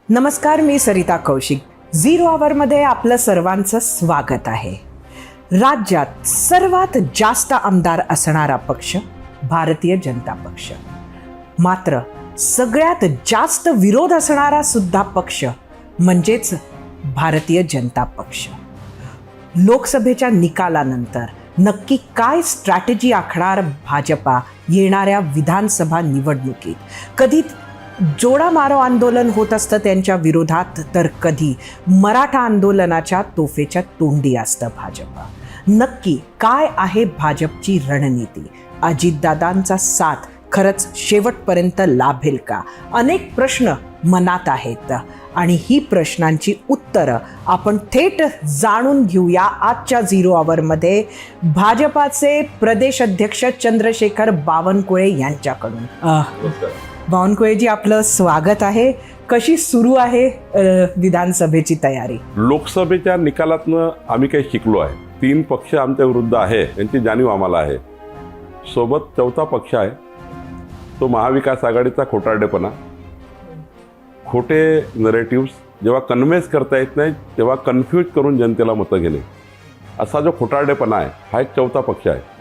नमस्कार, मी सरिता कौशिक. झिरो आवरमध्ये आपलं सर्वांचं स्वागत आहे. राज्यात सर्वात जास्त आमदार असणारा पक्ष भारतीय जनता पक्ष, मात्र सगळ्यात जास्त विरोध असणारा सुद्धा पक्ष म्हणजेच भारतीय जनता पक्ष. लोकसभेच्या निकालानंतर नक्की काय स्ट्रॅटेजी आखणार भाजपा येणाऱ्या विधानसभा निवडणुकीत? कधी जोडा मारो आंदोलन होत असतं त्यांच्या विरोधात, तर कधी मराठा आंदोलनाच्या तोफेच्या तोंडी असतं भाजपा. नक्की काय आहे भाजपची रणनीती? अजितदादांचा साथ खरंच शेवटपर्यंत लाभेल का? अनेक प्रश्न मनात आहेत आणि ही प्रश्नांची उत्तरं आपण थेट जाणून घेऊया आजच्या झिरो आवरमध्ये भाजपाचे प्रदेश अध्यक्ष चंद्रशेखर बावनकुळे यांच्याकडून. बावनकुळेजी, आपलं स्वागत आहे. कशी सुरू आहे विधानसभेची तयारी? लोकसभेच्या निकालातनं आम्ही काही शिकलो आहे. 3 पक्ष आमच्या विरुद्ध आहे, यांची जाणीव आम्हाला आहे. सोबत 4था पक्ष आहे, तो महाविकास आघाडीचा खोटारडेपणा, खोटे नरेटिव्स जेव्हा कन्व्हेन्स करता येत नाही तेव्हा कन्फ्यूज करून जनतेला मतं घेणे, असा जो खोटारडेपणा आहे हा एक 4था पक्ष आहे.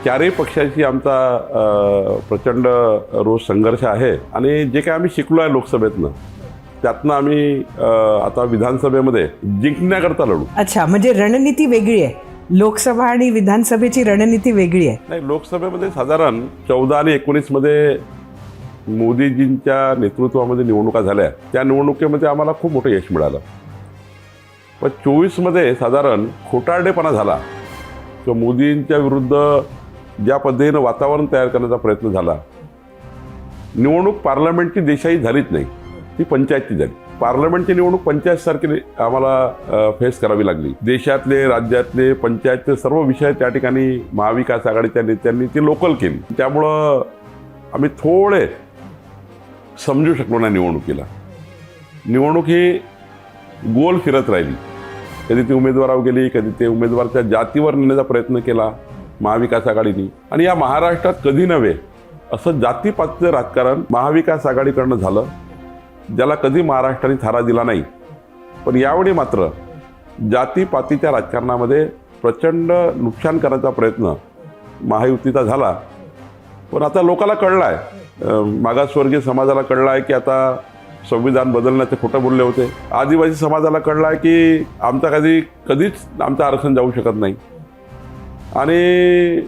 4ही पक्षाशी आमचा प्रचंड रोज संघर्ष आहे आणि जे काही आम्ही शिकलो आहे लोकसभेतनं त्यातनं आम्ही आता विधानसभेमध्ये जिंकण्याकरता लढू. अच्छा, म्हणजे रणनीती वेगळी आहे. लोकसभा आणि विधानसभेची रणनीती वेगळी आहे. नाही, लोकसभेमध्ये साधारण 14 आणि 19 मध्ये मोदीजींच्या नेतृत्वामध्ये निवडणुका झाल्या. त्या निवडणुकीमध्ये आम्हाला खूप मोठं यश मिळालं. पण 24 मध्ये साधारण खोटारडेपणा झाला किंवा मोदींच्या विरुद्ध ज्या पद्धतीनं वातावरण तयार करण्याचा प्रयत्न झाला. निवडणूक पार्लमेंटची देशाही झालीच नाही, ती पंचायतची झाली. पार्लमेंटची निवडणूक पंचायतसारखी आम्हाला फेस करावी लागली. देशातले, राज्यातले, पंचायतचे सर्व विषय त्या ठिकाणी महाविकास आघाडीच्या नेत्यांनी ती लोकल केली. त्यामुळं आम्ही थोडे समजू शकलो नाही निवडणुकीला. निवडणूक ही गोल फिरत राहिली. कधी ती उमेदवारावर गेली, कधी ते उमेदवाराच्या जातीवर नेण्याचा प्रयत्न केला महाविकास आघाडीने. आणि या महाराष्ट्रात कधी नव्हे असं जातीपातीचं राजकारण महाविकास आघाडीकडनं झालं, ज्याला कधी महाराष्ट्राने थारा दिला नाही. पण यावेळी मात्र जातीपातीच्या राजकारणामध्ये प्रचंड नुकसान करायचा प्रयत्न महायुतीचा झाला. पण आता लोकाला कळलं आहे, मागासवर्गीय समाजाला कळलं आहे की आता संविधान बदलण्याचे खोटं बोलले होते. आदिवासी समाजाला कळलं आहे की कधीच आमचं आरक्षण जाऊ शकत नाही. आणि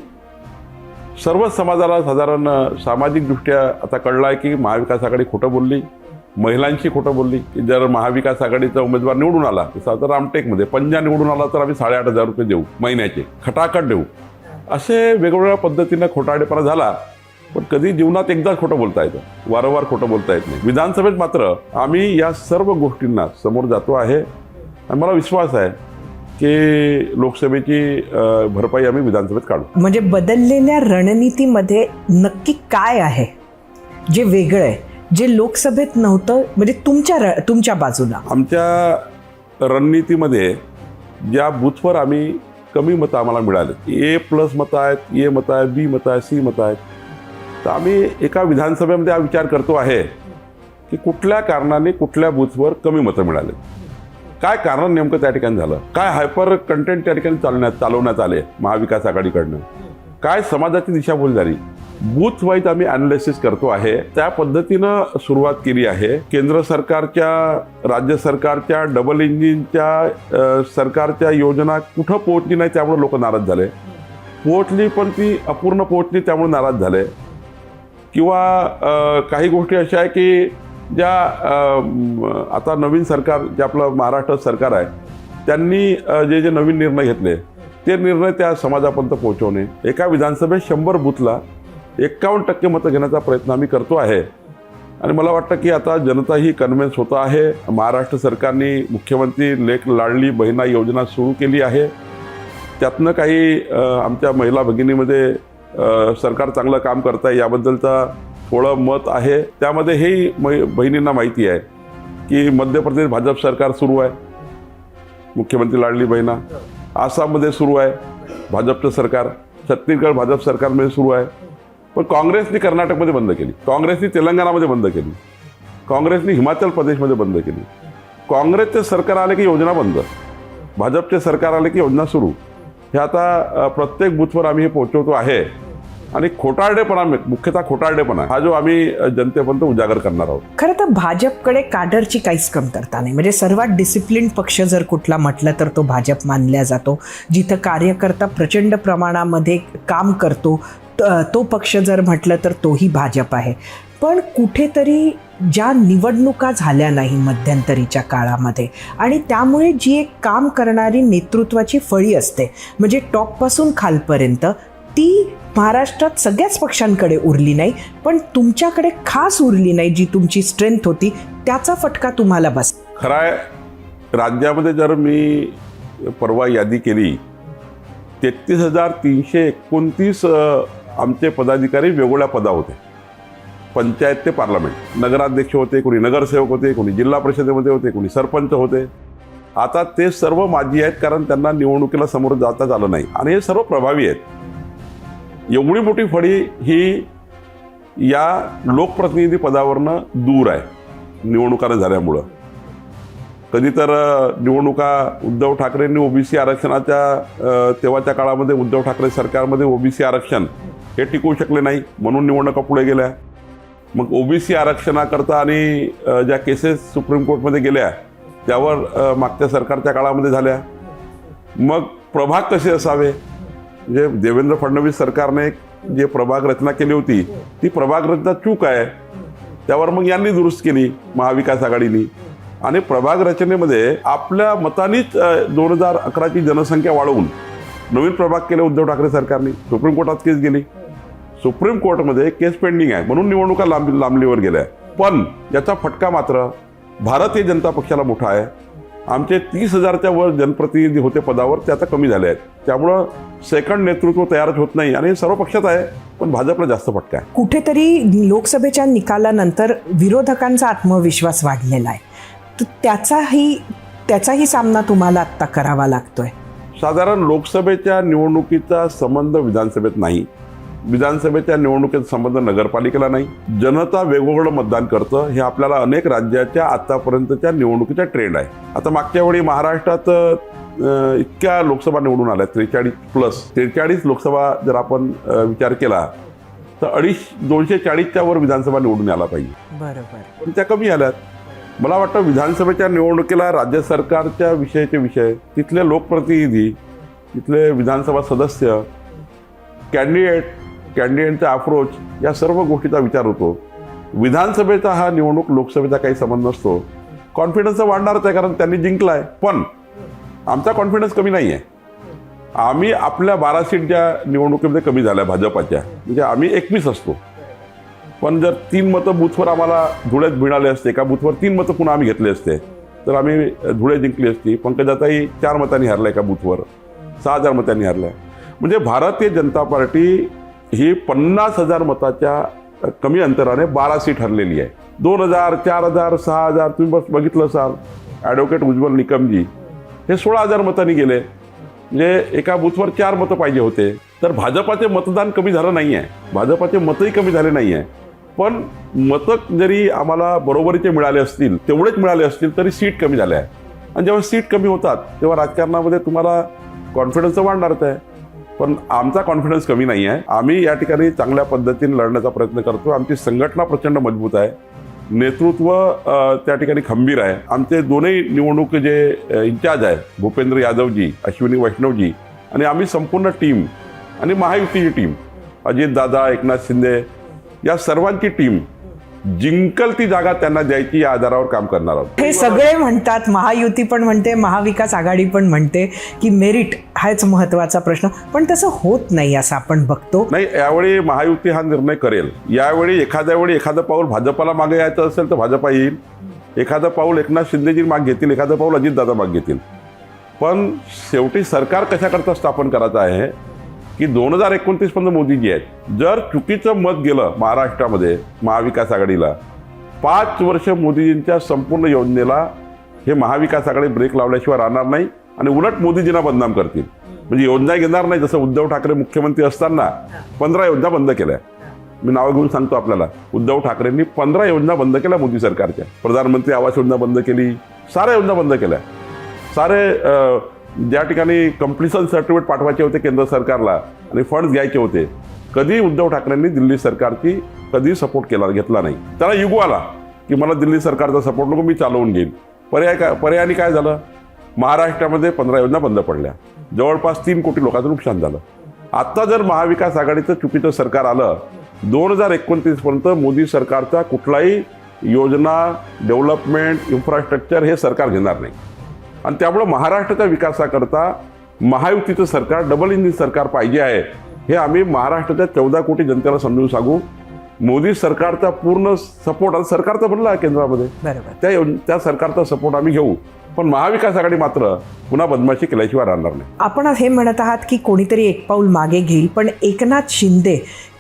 सर्वच समाजाला साधारण सामाजिकदृष्ट्या आता कळलं आहे की महाविकास आघाडी खोटं बोलली, महिलांशी खोटं बोलली. की जर महाविकास आघाडीचा उमेदवार निवडून आला, तर रामटेकमध्ये पंजा निवडून आला तर आम्ही 8,500 रुपये देऊ महिन्याचे, खटाखट देऊ. असे वेगवेगळ्या पद्धतीनं खोटारडेपणा झाला. पण कधी जीवनात एकदाच खोटं बोलता येतं, वारंवार खोटं बोलता येत नाही. विधानसभेत मात्र आम्ही या सर्व गोष्टींना समोर जातो आहे आणि मला विश्वास आहे की लोकसभेची भरपाई आम्ही विधानसभेत काढू. म्हणजे बदललेल्या रणनीतीमध्ये नक्की काय आहे जे वेगळं आहे, जे लोकसभेत नव्हतं? म्हणजे तुमच्या बाजूला आमच्या रणनीतीमध्ये ज्या बूथवर आम्ही कमी मतं आम्हाला मिळाले, A+ मतं आहेत, A मतं आहेत, B मतं आहेत, C मतं आहेत, तर आम्ही एका विधानसभेमध्ये हा विचार करतो आहे की कुठल्या कारणाने कुठल्या बूथवर कमी मतं मिळाले, काय कारण नेमकं त्या ठिकाणी झालं, काय हायपर कंटेंट त्या ठिकाणी चालवण्यात आले महाविकास आघाडीकडनं, काय समाजाची दिशाभूल झाली. बूथ वाईज आम्ही ॲनालिसिस करतो आहे. त्या पद्धतीनं सुरुवात केली आहे. केंद्र सरकारच्या, राज्य सरकारच्या, डबल इंजिनच्या सरकारच्या योजना कुठं पोहोचली नाही त्यामुळे लोक नाराज झाले. पोहोचली पण ती अपूर्ण पोहोचली त्यामुळे नाराज झाले. किंवा काही गोष्टी अशा आहे की ज्या आता नवीन सरकार, जे आपलं महाराष्ट्र सरकार आहे, त्यांनी जे नवीन निर्णय घेतले ते निर्णय त्या समाजापर्यंत पोहोचवणे. एका विधानसभेत 100 बूथला 51% मतं घेण्याचा प्रयत्न आम्ही करतो आहे. आणि मला वाटतं की आता जनता ही कन्व्हिन्स होत आहे. महाराष्ट्र सरकारने मुख्यमंत्री लेक लाडली बहिणा योजना सुरू केली आहे. त्यातनं काही आमच्या महिला भगिनीमध्ये सरकार चांगलं काम करत आहे याबद्दलचा थोडं मत आहे. त्यामध्ये हेही बहिणींना माहिती आहे की मध्य प्रदेश भाजप सरकार सुरू आहे, मुख्यमंत्री लाडली बहिणा. आसाममध्ये सुरू आहे भाजपचं सरकार, छत्तीसगड भाजप सरकारमध्ये सुरू आहे. पण काँग्रेसने कर्नाटकमध्ये बंद केली, काँग्रेसने तेलंगणामध्ये बंद केली. काँग्रेसने हिमाचल प्रदेशमध्ये बंद केली. काँग्रेसचे सरकार आले की योजना बंद, भाजपचे सरकार आले की योजना सुरू. हे आता प्रत्येक बूथवर आम्ही हे पोहोचवतो आहे. आणि खोटारडेपणा, मुख्यतः खोटारडेपणा हा जो आम्ही जनतेपर्यंत उजागर करणार आहोत. खरं तर भाजपकडे काडरची काहीच कमतरता नाही. म्हणजे सर्वात डिसिप्लिन पक्ष जर कुठला म्हटलं तर तो भाजप मानला जातो. जिथं कार्यकर्ता प्रचंड प्रमाणामध्ये काम करतो तो पक्ष जर म्हटलं तर तोही भाजप आहे. पण कुठेतरी ज्या निवडणुका झाल्या नाही मध्यंतरीच्या काळामध्ये आणि त्यामुळे जी एक काम करणारी नेतृत्वाची फळी असते म्हणजे टॉपपासून खालपर्यंत ती महाराष्ट्रात सगळ्याच पक्षांकडे उरली नाही, पण तुमच्याकडे खास उरली नाही. जी तुमची स्ट्रेंथ होती त्याचा फटका तुम्हाला बस. खरं आहे, राज्यामध्ये जर मी परवा यादी केली 33,329 आमचे पदाधिकारी वेगवेगळ्या पदा होते. पंचायत ते पार्लमेंट, नगराध्यक्ष होते, कोणी नगरसेवक होते, कोणी जिल्हा परिषदेमध्ये होते, कोणी सरपंच होते. आता ते सर्व माजी आहेत, कारण त्यांना निवडणुकीला समोर जाताच आलं नाही आणि हे सर्व प्रभावी आहेत. एवढी मोठी फळी ही या लोकप्रतिनिधी पदावरनं दूर आहे निवडणुका झाल्यामुळं. कधी तर निवडणुका उद्धव ठाकरेंनी ओबीसी आरक्षणाच्या तेव्हाच्या काळामध्ये उद्धव ठाकरे सरकारमध्ये ओबीसी आरक्षण हे टिकवू शकले नाही म्हणून निवडणुका पुढे गेल्या. मग ओबीसी आरक्षणाकरता आणि ज्या केसेस सुप्रीम कोर्टमध्ये गेल्या त्यावर मागच्या सरकारच्या काळामध्ये झाल्या. मग प्रभाग कसे असावे, म्हणजे देवेंद्र फडणवीस सरकारने जे प्रभाग रचना केली होती ती प्रभाग रचना चूक आहे. त्यावर मग यांनी दुरुस्त केली महाविकास आघाडीनी आणि प्रभाग रचनेमध्ये आपल्या मतानीच 2011ची जनसंख्या वाढवून नवीन प्रभाग केले उद्धव ठाकरे सरकारने. सुप्रीम कोर्टात केस गेली, सुप्रीम कोर्टमध्ये केस पेंडिंग आहे म्हणून निवडणुका लांबणीवर गेल्या. पण याचा फटका मात्र भारतीय जनता पक्षाला मोठा आहे. आमचे 30,000च्या वर जनप्रतिनिधी होते पदावर, ते आता कमी झाले आहेत. त्यामुळं सेकंड नेतृत्व तयारच होत नाही आणि हे सर्व पक्षात आहे, पण भाजपला जास्त फटका आहे. कुठेतरी लोकसभेच्या निकालानंतर विरोधकांचा आत्मविश्वास वाढलेला आहे, तर त्याचाही सामना तुम्हाला आत्ता करावा लागतोय. साधारण लोकसभेच्या निवडणुकीचा संबंध विधानसभेत नाही, विधानसभेच्या निवडणुकीचा संबंध नगरपालिकेला नाही. जनता वेगवेगळं मतदान करतं, हे आपल्याला अनेक राज्याच्या आतापर्यंतच्या निवडणुकीचा ट्रेंड आहे. आता मागच्या वेळी महाराष्ट्रात इतक्या लोकसभा निवडून आल्या, 43+ लोकसभा जर आपण विचार केला तर 240च्या वर विधानसभा निवडून यायला पाहिजे. बरोबर, पण त्या कमी आल्यात. मला वाटतं विधानसभेच्या निवडणुकीला राज्य सरकारच्या विषय, तिथले लोकप्रतिनिधी, तिथले विधानसभा सदस्य, कॅन्डिडेटचा अप्रोच, या सर्व गोष्टीचा विचार होतो. विधानसभेचा हा निवडणूक लोकसभेचा काही संबंध नसतो. कॉन्फिडन्स वाढणारच आहे कारण त्यांनी जिंकलाय, पण आमचा कॉन्फिडन्स कमी नाही आहे. आम्ही आपल्या 12 सीटच्या निवडणुकीमध्ये कमी झाल्या भाजपाच्या, म्हणजे आम्ही 21 असतो. पण जर 3 मतं बूथवर आम्हाला धुळ्यात मिळाले असते, एका बूथवर 3 मतं पुन्हा आम्ही घेतले असते तर आम्ही धुळे जिंकली असती. पंकजाताई 4 मतांनी हरल्या, एका बूथवर 6,000 मतांनी हरल्या. म्हणजे भारतीय जनता पार्टी ही 50,000 मताच्या कमी अंतराने 12 सीट हरलेली आहे. 2,000, 4,000, 6,000 तुम्ही बस बघितलं असाल. ॲडव्होकेट उज्ज्वल निकमजी हे 16,000 मतांनी गेले, म्हणजे एका बूथवर 4 मतं पाहिजे होते. तर भाजपाचे मतदान कमी झालं नाही आहे, भाजपाचे मतही कमी झाले नाही आहे. पण मतं जरी आम्हाला बरोबरीचे मिळाले असतील, तेवढेच मिळाले असतील तरी सीट कमी झाल्या आहे. आणि जेव्हा सीट कमी होतात तेव्हा राजकारणामध्ये तुम्हाला कॉन्फिडन्स वाढणारच आहे. पण आमचा कॉन्फिडन्स कमी नाही आहे. आम्ही या ठिकाणी चांगल्या पद्धतीने लढण्याचा प्रयत्न करतो. आमची संघटना प्रचंड मजबूत आहे, नेतृत्व त्या ठिकाणी खंबीर आहे. आमचे दोन्ही निवडणूक जे इंचार्ज आहे, भूपेंद्र यादवजी, अश्विनी वैष्णवजी आणि आम्ही संपूर्ण टीम आणि महायुतीची टीम, अजितदादा, एकनाथ शिंदे, या सर्वांची टीम जिंकल ती जागा त्यांना द्यायची या आधारावर काम करणार आहोत. हे सगळे म्हणतात, महायुती पण म्हणते, महाविकास आघाडी पण म्हणते की मेरिट हाच महत्वाचा प्रश्न, पण तसं होत नाही असं आपण बघतो. नाही, यावेळी महायुती हा निर्णय करेल. यावेळी एखादं पाऊल भाजपाला मागे यायचं असेल तर भाजपा येईल, एखादं पाऊल एकनाथ शिंदेजी मागे घेतील, एखादं पाऊल अजितदादा मागे घेतील. पण शेवटी सरकार कशाकरता स्थापन करायचं आहे की 2029 पर्यंत मोदीजी आहेत. जर चुकीचं मत गेलं महाराष्ट्रामध्ये महाविकास आघाडीला, 5 वर्ष मोदीजींच्या संपूर्ण योजनेला हे महाविकास आघाडी ब्रेक लावल्याशिवाय राहणार नाही आणि उलट मोदीजींना बदनाम करतील. म्हणजे योजना घेणार नाही, जसं उद्धव ठाकरे मुख्यमंत्री असताना 15 योजना बंद केल्या. मी नावं घेऊन सांगतो आपल्याला. उद्धव ठाकरेंनी 15 योजना बंद केल्या मोदी सरकारच्या. प्रधानमंत्री आवास योजना बंद केली, साऱ्या योजना बंद केल्या. सारे ज्या ठिकाणी कंप्लिशन सर्टिफिकेट पाठवायचे होते केंद्र सरकारला आणि फंड्स घ्यायचे होते, कधी उद्धव ठाकरेंनी दिल्ली सरकारची कधी सपोर्ट घेतला नाही. त्याला युगो आला की मला दिल्ली सरकारचा सपोर्ट नको, मी चालवून घेईन. पर्यायाने काय झालं, महाराष्ट्रामध्ये 15 योजना बंद पडल्या, जवळपास 3 कोटी लोकांचं नुकसान झालं. आता जर महाविकास आघाडीचं चुकीचं सरकार आलं, 2029 पर्यंत मोदी सरकारचा कुठलाही योजना, डेव्हलपमेंट, इन्फ्रास्ट्रक्चर हे सरकार घेणार नाही. आणि त्यामुळं महाराष्ट्राच्या विकासाकरता महायुतीचं सरकार, डबल इंजिन सरकार पाहिजे आहे, हे आम्ही महाराष्ट्राच्या 14 कोटी जनतेला समजून सांगू. मोदी सरकारचा पूर्ण सपोर्ट, आता सरकारचा बनला आहे केंद्रामध्ये, त्या सरकारचा सपोर्ट आम्ही घेऊ. पण महाविकास आघाडी मात्र पुन्हा बदमाशी केल्याशिवाय राहणार नाही. आपण हे म्हणत आहात की कोणीतरी एक पाऊल मागे घेईल, पण एकनाथ शिंदे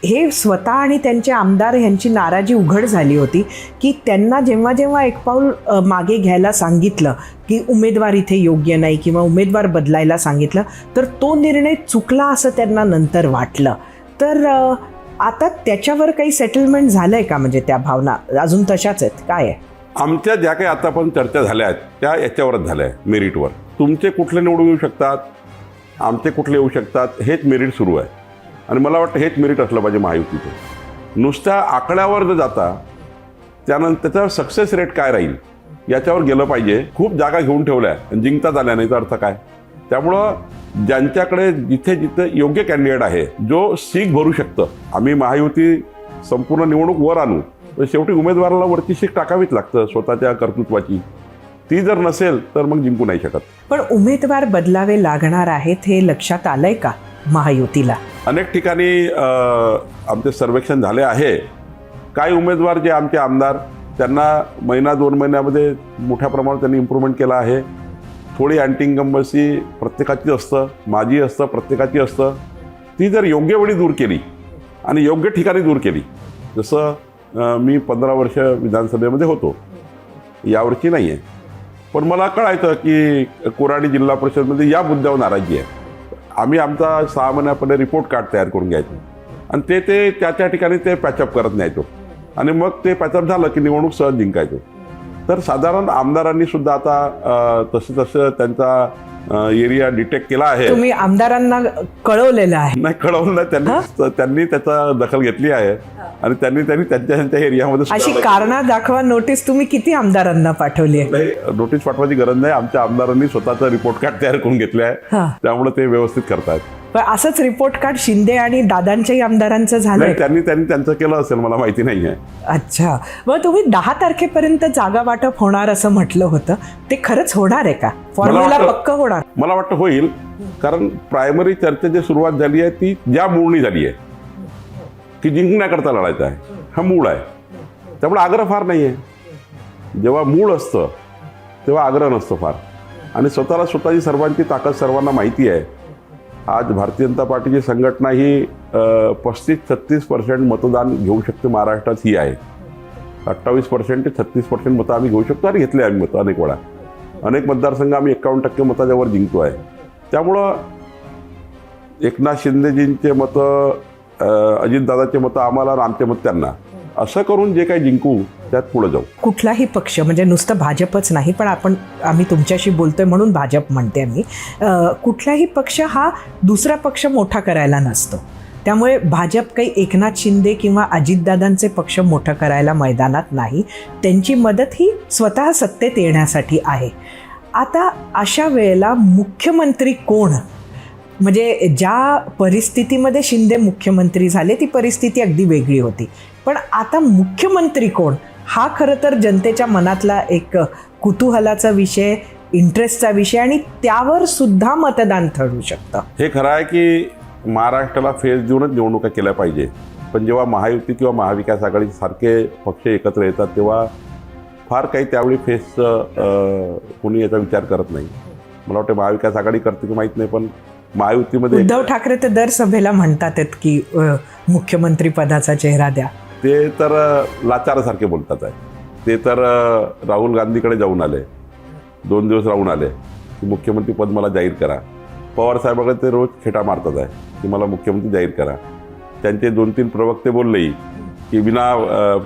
हे स्वतः आणि त्यांचे आमदार यांची नाराजी उघड झाली होती की त्यांना जेव्हा जेव्हा एक पाऊल मागे घ्यायला सांगितलं की उमेदवार इथे योग्य नाही किंवा उमेदवार बदलायला सांगितलं, तर तो निर्णय चुकला असं त्यांना नंतर वाटलं. तर आता त्याच्यावर काही सेटलमेंट झालंय का? म्हणजे त्या भावना अजून तशाच आहेत, काय आहे? आमच्या ज्या काही आता पण चर्चा झाल्या आहेत त्या याच्यावरच झाल्या आहे, मेरिटवर. तुमचे कुठले निवडून येऊ शकतात, आमचे कुठले येऊ शकतात, हेच मेरिट सुरू आहे. आणि मला वाटतं हेच मेरिट असलं पाहिजे महायुतीचं. नुसत्या आकड्यावर जर जाता, त्यानंतर त्याचा सक्सेस रेट काय राहील याच्यावर गेलं पाहिजे. खूप जागा घेऊन ठेवल्या, जिंकता आल्या नाही तर अर्थ काय. त्यामुळं ज्यांच्याकडे जिथे जिथे योग्य कॅन्डिडेट आहे, जो सीट भरू शकतं, आम्ही महायुती संपूर्ण निवडणूक वर आणू, तर शेवटी उमेदवाराला वरची सीट टाकावीच लागतं स्वतःच्या कर्तृत्वाची. ती जर नसेल तर मग जिंकू नाही शकत. पण उमेदवार बदलावे लागणार आहेत हे लक्षात आलंय का महायुतीला? अनेक ठिकाणी आमचे सर्वेक्षण झाले आहे. काही उमेदवार जे आमचे आमदार, त्यांना 1-2 महिन्यामध्ये मोठ्या प्रमाणात त्यांनी इम्प्रूव्हमेंट केला आहे. थोडी अँटी इन्कम्बन्सी प्रत्येकाची असतं, माझी असतं, प्रत्येकाची असतं. ती जर योग्य वेळी दूर केली आणि योग्य ठिकाणी दूर केली, जसं मी 15 वर्ष विधानसभेमध्ये होतो, यावर्षी नाही आहे, पण मला कळायचं की कोराडी जिल्हा परिषदमध्ये या मुद्द्यावर नाराजी आहे. आम्ही आमचा 6 महिन्यापर्यंत रिपोर्ट कार्ड तयार करून घ्यायचो आणि ते त्या ठिकाणी ते पॅचअप करत न्यायचो आणि मग ते पॅचअप झालं की निवडणूक सहज जिंकायचो. तर साधारण आमदारांनी सुद्धा आता तसं त्यांचा एरिया डिटेक्ट केला आहे. तुम्ही आमदारांना कळवलेलं आहे? नाही, कळवलं नाही, त्यांनी त्याचा दखल घेतली आहे आणि त्यांनी त्यांच्या एरियामध्ये अशी कारणं दाखवा नोटीस तुम्ही किती आमदारांना पाठवली आहे? नोटीस पाठवायची गरज नाही. आमच्या आमदारांनी स्वतःचं रिपोर्ट कार्ड तयार करून घेतले आहे, त्यामुळे ते व्यवस्थित करतात. पण असंच रिपोर्ट कार्ड शिंदे आणि दादांच्याही आमदारांचं झालंय? त्यांनी त्यांचं केलं असेल, मला माहिती नाही आहे. अच्छा, मग तुम्ही 10 तारखेपर्यंत जागा वाटप होणार असं म्हटलं होतं, ते खरंच होणार आहे का? फॉर्म्युला पक्क होणार? मला वाटतं होईल, कारण प्रायमरी चर्चा जी सुरुवात झाली आहे ती ज्या मूळनी झाली आहे की जिंकण्याकरता लढायचं आहे, हा मूळ आहे. त्यामुळे आग्रह फार नाही आहे. जेव्हा मूळ असतं तेव्हा आग्रह नसतो फार. आणि स्वतःची सर्वांची ताकद सर्वांना माहिती आहे. आज भारतीय जनता पार्टीची संघटना ही 35-36% मतदान घेऊ शकते महाराष्ट्रात, ही आहे. 28% ते 36% मतं आम्ही घेऊ शकतो आणि घेतले आम्ही मतं अनेक वेळा. अनेक मतदारसंघ आम्ही 51% मताच्या वर जिंकतो आहे. त्यामुळं एकनाथ शिंदेजींचे मतं, अजितदादाचे मतं आम्हाला आणि आमचे मत त्यांना, असं करून जे काही जिंकू त्यात पुढे जाऊ. कुठलाही पक्ष, म्हणजे नुसतं भाजपच नाही, पण आम्ही तुमच्याशी बोलतोय म्हणून भाजप म्हणते मी, कुठलाही पक्ष हा दुसरा पक्ष मोठा करायला नसतो. त्यामुळे भाजप काही एकनाथ शिंदे किंवा अजितदादांचे पक्ष मोठं करायला मैदानात नाही. त्यांची मदत ही स्वतः सत्तेत येण्यासाठी आहे. आता अशा वेळेला मुख्यमंत्री कोण? म्हणजे ज्या परिस्थितीमध्ये शिंदे मुख्यमंत्री झाले ती परिस्थिती अगदी वेगळी होती, पण आता मुख्यमंत्री कोण हा खरं तर जनतेच्या मनातला एक कुतूहलाचा विषय, इंटरेस्टचा विषय, आणि त्यावर सुद्धा मतदान ठरू शकतं. हे खरं आहे की महाराष्ट्राला फेस देऊनच निवडणुका केल्या पाहिजे, पण जेव्हा महायुती किंवा महाविकास आघाडी सारखे पक्ष एकत्र येतात तेव्हा फार काही त्यावेळी फेसचं कोणी याचा विचार करत नाही. मला वाटतं महाविकास आघाडी करते की माहीत नाही, पण महायुतीमध्ये उद्धव ठाकरे तर दर सभेला म्हणतात की मुख्यमंत्री पदाचा चेहरा द्या. ते तर लाचारासारखे बोलतात आहे. ते तर राहुल गांधीकडे जाऊन आले, 2 दिवस राहून आले की मुख्यमंत्री पद मला जाहीर करा. पवार साहेबांकडे ते रोज खेटा मारतात आहे की मला मुख्यमंत्री जाहीर करा. त्यांचे 2-3 प्रवक्ते बोललेही की विना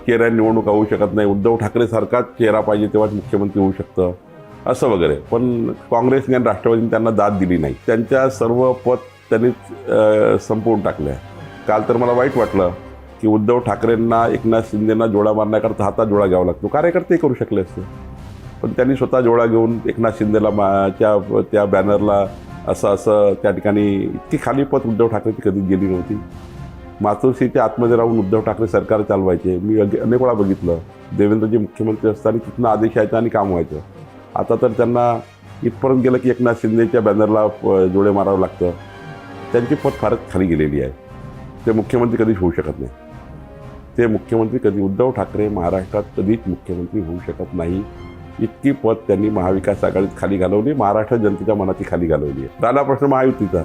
चेहऱ्या निवडणूक होऊ शकत नाही, उद्धव ठाकरेसारखाच चेहरा पाहिजे तेव्हाच मुख्यमंत्री होऊ शकतं असं वगैरे. पण काँग्रेसने आणि राष्ट्रवादीने त्यांना दाद दिली नाही. त्यांच्या सर्व पद त्यांनीच संपवून टाकल्या. काल तर मला वाईट वाटलं की उद्धव ठाकरेंना एकनाथ शिंदेंना जोडा मारण्याकरता हातात जोडा घ्यावा लागतो. कार्यकर्ते करू शकले असते, पण त्यांनी स्वतः जोडा घेऊन एकनाथ शिंदेला त्या बॅनरला असं त्या ठिकाणी इतकी खाली पद उद्धव ठाकरेची कधी गेली नव्हती. मातोश्रीच्या आतमध्ये राहून उद्धव ठाकरे सरकार चालवायचे. मी अनेक वेळा बघितलं, देवेंद्रजी मुख्यमंत्री असताना तिथनं आदेश यायचा आणि काम व्हायचं. आता तर त्यांना इथपर्यंत गेलं की एकनाथ शिंदेच्या बॅनरला जोडे मारावं लागतं. त्यांची पद फारच खाली गेलेली आहे. ते मुख्यमंत्री कधीच होऊ शकत नाही. ते मुख्यमंत्री कधी उद्धव ठाकरे महाराष्ट्रात कधीच मुख्यमंत्री होऊ शकत नाही. इतकी पद त्यांनी महाविकास आघाडीत खाली घालवली, महाराष्ट्र जनतेच्या मनाची खाली घालवली आहे. राहिला प्रश्न महायुतीचा.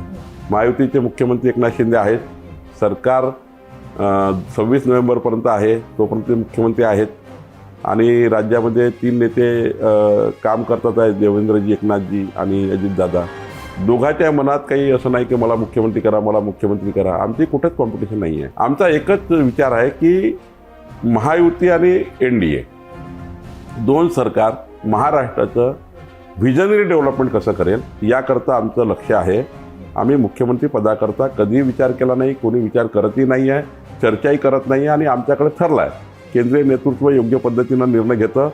महायुतीचे मुख्यमंत्री एकनाथ शिंदे आहेत. सरकार 26 नोव्हेंबरपर्यंत आहे, तोपर्यंत ते मुख्यमंत्री आहेत. आणि राज्यामध्ये 3 नेते काम करतात आहेत, देवेंद्रजी, एकनाथजी आणि अजितदादा. दोघांच्या मनात काही असं नाही की मला मुख्यमंत्री करा, मला मुख्यमंत्री करा. आमची कुठेच कॉम्पिटिशन नाही आहे. आमचा एकच विचार आहे की महायुती आणि NDA 2 सरकार महाराष्ट्राचं व्हिजनरी डेव्हलपमेंट कसं करेल याकरता आमचं लक्ष आहे. आम्ही मुख्यमंत्री पदाकरता कधीही विचार केला नाही, कोणी विचार करतही नाही आहे, चर्चाही करत नाही आहे. आणि आमच्याकडे ठरलं आहे, केंद्रीय नेतृत्व योग्य पद्धतीनं निर्णय घेतं.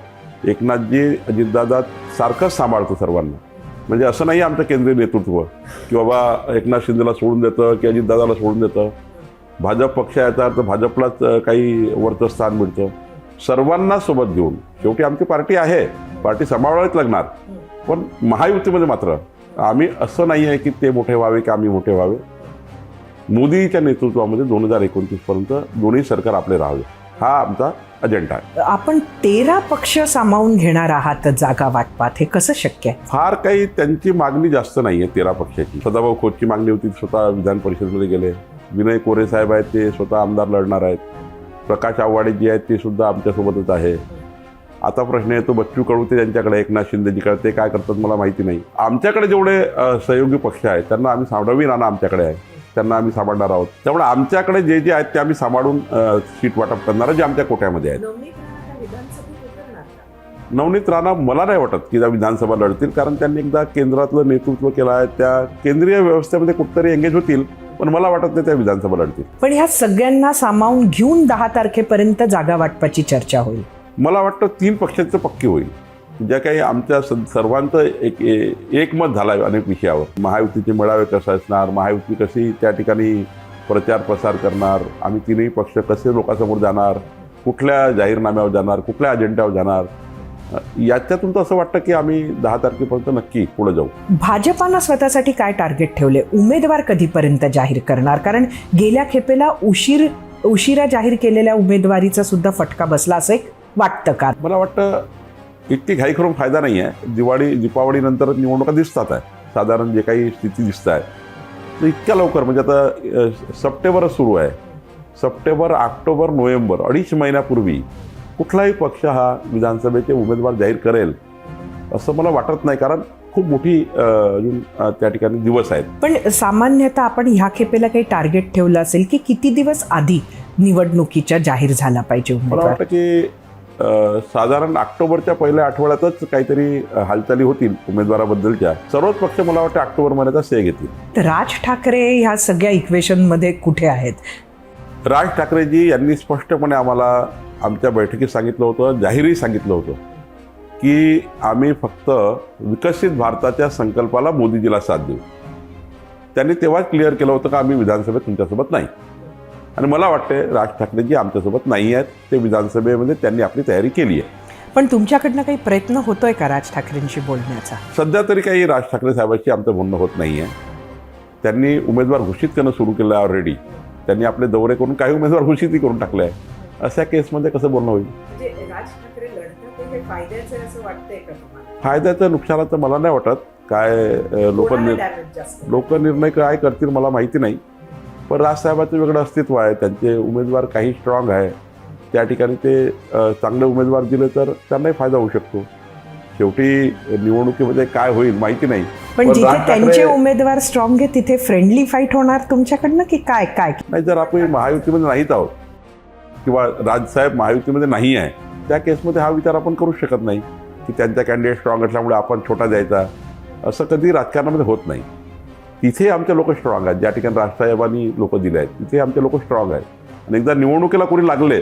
एकनाथजी, अजितदादा सारखंच सांभाळतं सर्वांना. म्हणजे असं नाही आमचं केंद्रीय नेतृत्व की बाबा एकनाथ शिंदेला सोडून देतं की अजितदादाला सोडून देतं. भाजप पक्ष याचा अर्थ भाजपलाच काही वरचं स्थान मिळतं. सर्वांना सोबत घेऊन, शेवटी आमची पार्टी आहे, पार्टी सांभाळावीच लागणार. पण महायुतीमध्ये मात्र आम्ही असं नाही आहे की ते मोठे व्हावे की आम्ही मोठे व्हावे. मोदीच्या नेतृत्वामध्ये 2029पर्यंत दोन्ही सरकार आपले राहावे, हा आमचा अजेंडा आहे. आपण 13 पक्ष सामावून घेणार आहात जागा वाटपात, हे कसं शक्य आहे? फार काही त्यांची मागणी जास्त नाही आहे 13 पक्षाची. सदाभाऊ खोतची मागणी होती, स्वतः विधान परिषदेमध्ये गेले. विनय कोरे साहेब आहेत, ते स्वतः आमदार लढणार आहेत. प्रकाश आव्हाडे जी आहेत ते सुद्धा आमच्यासोबतच आहे. आता प्रश्न येतो बच्चू कडू, ते त्यांच्याकडे, एकनाथ शिंदेजीकडे, ते काय करतात मला माहिती नाही. आमच्याकडे जेवढे सहयोगी पक्ष आहेत त्यांना आम्ही नवीन राणा आमच्याकडे आहे, त्यांना आम्ही सांभाळणार आहोत. त्यामुळे आमच्याकडे जे जे आहेत ते आम्ही सांभाळून सीट वाटप करणार जे आमच्या कोट्यामध्ये आहेत. नवनीत राणा मला नाही वाटत की त्या विधानसभा लढतील, कारण त्यांनी एकदा केंद्रातलं नेतृत्व केलं आहे. त्या केंद्रीय व्यवस्थेमध्ये कुठेतरी एंगेज होतील, पण मला वाटत नाही त्या विधानसभा लढतील. पण ह्या सगळ्यांना सामावून घेऊन 10 तारखेपर्यंत जागा वाटपाची चर्चा होईल. मला वाटतं 3 पक्षांचं पक्की होईल. ज्या काही आमच्या सर्वांचं एकमत झालं आहे अनेक विषयावर. महायुतीचे मेळावे कसे असणार, महायुती कशी त्या ठिकाणी प्रचार प्रसार करणार, आम्ही 3ही पक्ष कसे लोकांसमोर जाणार, कुठल्या जाहीरनाम्यावर जाणार, कुठल्या अजेंड्यावर जाणार, याच्यातून तर असं वाटतं की आम्ही 10 तारखेपर्यंत नक्की पुढे जाऊ. भाजपानं स्वतःसाठी काय टार्गेट ठेवले? उमेदवार कधीपर्यंत जाहीर करणार? कारण गेल्या खेपेला उशिरा जाहीर केलेल्या उमेदवारीचा सुद्धा फटका बसला असं एक वाटतं का? मला वाटतं इतकी घाई करून फायदा नाही आहे. दीपावळीनंतर निवडणुका दिसतात आहे, साधारण जे काही स्थिती दिसत आहे. तर इतक्या लवकर म्हणजे आता सप्टेंबरच सुरू आहे. सप्टेंबर, ऑक्टोबर, नोव्हेंबर 2.5 महिन्यापूर्वी कुठलाही पक्ष हा विधानसभेचे उमेदवार जाहीर करेल असं मला वाटत नाही, कारण खूप मोठी अजून त्या ठिकाणी दिवस आहेत. पण सामान्यतः आपण ह्या खेपेला काही टार्गेट ठेवलं असेल की किती दिवस आधी निवडणुकीच्या जाहीर झाला पाहिजे मला उमेदवार? वाटतं की साधारण ऑक्टोबरच्या पहिल्या आठवड्यातच काहीतरी हालचाली होतील उमेदवाराबद्दलच्या. सर्वच पक्ष मला वाटतं ऑक्टोबर महिन्याचा श्रेय घेतील. तर राज ठाकरे ह्या सगळ्या इक्वेशनमध्ये कुठे आहेत? राज ठाकरेजी यांनी स्पष्टपणे आम्हाला आमच्या बैठकीत सांगितलं होतं, जाहीरही सांगितलं होतं की आम्ही फक्त विकसित भारताच्या संकल्पाला मोदीजीला साथ देऊ. त्यांनी तेव्हाच क्लिअर केलं होतं का आम्ही विधानसभेत तुमच्यासोबत नाही. आणि मला वाटते राज ठाकरेजी आमच्यासोबत नाही आहेत. ते विधानसभेमध्ये त्यांनी आपली तयारी केली आहे. पण तुमच्याकडनं काही प्रयत्न होतोय का राज ठाकरेंशी बोलण्याचा? सध्या तरी काही राज ठाकरे साहेबांशी आमचं बोलणं होत नाही आहे. त्यांनी उमेदवार घोषित करणं सुरू केलं आहे ऑलरेडी. त्यांनी आपले दौरे करून काही उमेदवार घोषितही करून टाकले आहे. अशा केसमध्ये कसं बोलणं होईल? राज ठाकरे लढतात हे फायद्याचं असं वाटतंय का तुम्हाला? फायद्याचं नुकसानाचं मला नाही वाटत. काय लोक निर्णय काय करतील मला माहिती नाही. पण राजसाहेबांचं वेगळं अस्तित्व आहे, त्यांचे उमेदवार काही स्ट्रॉंग आहे. त्या ठिकाणी ते चांगले उमेदवार दिले तर त्यांनाही फायदा होऊ शकतो. शेवटी निवडणुकीमध्ये काय होईल माहिती नाही. पण जिथे राज ठाकरे- त्यांचे उमेदवार स्ट्रॉंग आहे तिथे फ्रेंडली फाईट होणार तुमच्याकडनं की काय काय नाही, जर आपण महायुतीमध्ये नाहीत आहोत किंवा राजसाहेब महायुतीमध्ये नाही आहे, त्या केसमध्ये हा विचार आपण करू शकत नाही की त्यांचा कॅन्डिडेट स्ट्रॉंग असल्यामुळे आपण छोटा द्यायचा. असं कधी राजकारणामध्ये होत नाही. तिथे आमचे लोक स्ट्रॉंग आहेत. ज्या ठिकाणी राजसाहेबांनी लोक दिले आहेत तिथे आमचे लोक स्ट्रॉंग आहेत. आणि एकदा निवडणुकीला कोणी लागले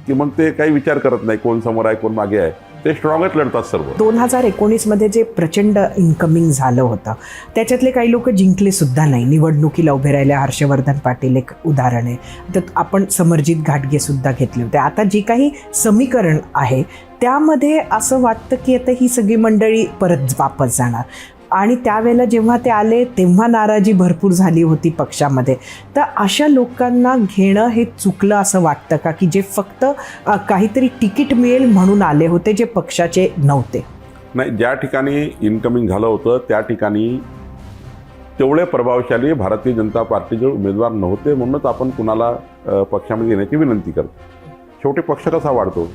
की मग ते काही विचार करत नाही कोण समोर आहे कोण मागे आहे, ते स्ट्रॉंगच लढतात सर्व. 2019 जे प्रचंड इन्कमिंग झालं होतं त्याच्यातले काही लोक जिंकले सुद्धा नाही. निवडणुकीला उभे राहिले. हर्षवर्धन पाटील एक उदाहरण आहे. तर आपण समरजित घाटगे सुद्धा घेतले होते. आता जी काही समीकरण आहे त्यामध्ये असं वाटतं की आता ही सगळी मंडळी परत वापस जाणार. आणि त्यावेळेला जेव्हा ते आले तेव्हा नाराजी भरपूर झाली होती पक्षामध्ये. तर अशा लोकांना घेणं हे चुकलं असं वाटतं का, की जे फक्त काहीतरी तिकीट मिळेल म्हणून आले होते जे पक्षाचे नव्हते? नाही, ज्या ठिकाणी इन्कमिंग झालं होतं त्या ठिकाणी तेवढे प्रभावशाली भारतीय जनता पार्टीचे उमेदवार नव्हते. म्हणूनच आपण कुणाला पक्षामध्ये येण्याची विनंती करतो. शेवटी पक्ष कसा वाढतो,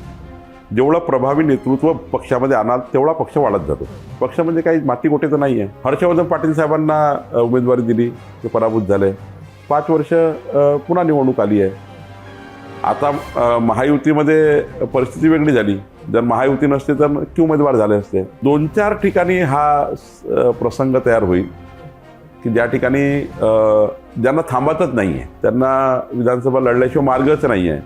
जेवढं प्रभावी नेतृत्व पक्षामध्ये आणाल तेवढा पक्ष वाढत जातो. पक्ष म्हणजे काही माती गोटेचं नाही आहे. हर्षवर्धन पाटील साहेबांना उमेदवारी दिली, ते पराभूत झाले. 5 वर्ष पुन्हा निवडणूक आली आहे. आता महायुतीमध्ये परिस्थिती वेगळी झाली. जर महायुती नसते तर नक्की उमेदवार झाले असते. 2-4 ठिकाणी हा प्रसंग तयार होईल की ज्या ठिकाणी ज्यांना थांबतच नाही आहे, त्यांना विधानसभा लढल्याशिवाय मार्गच नाही आहे,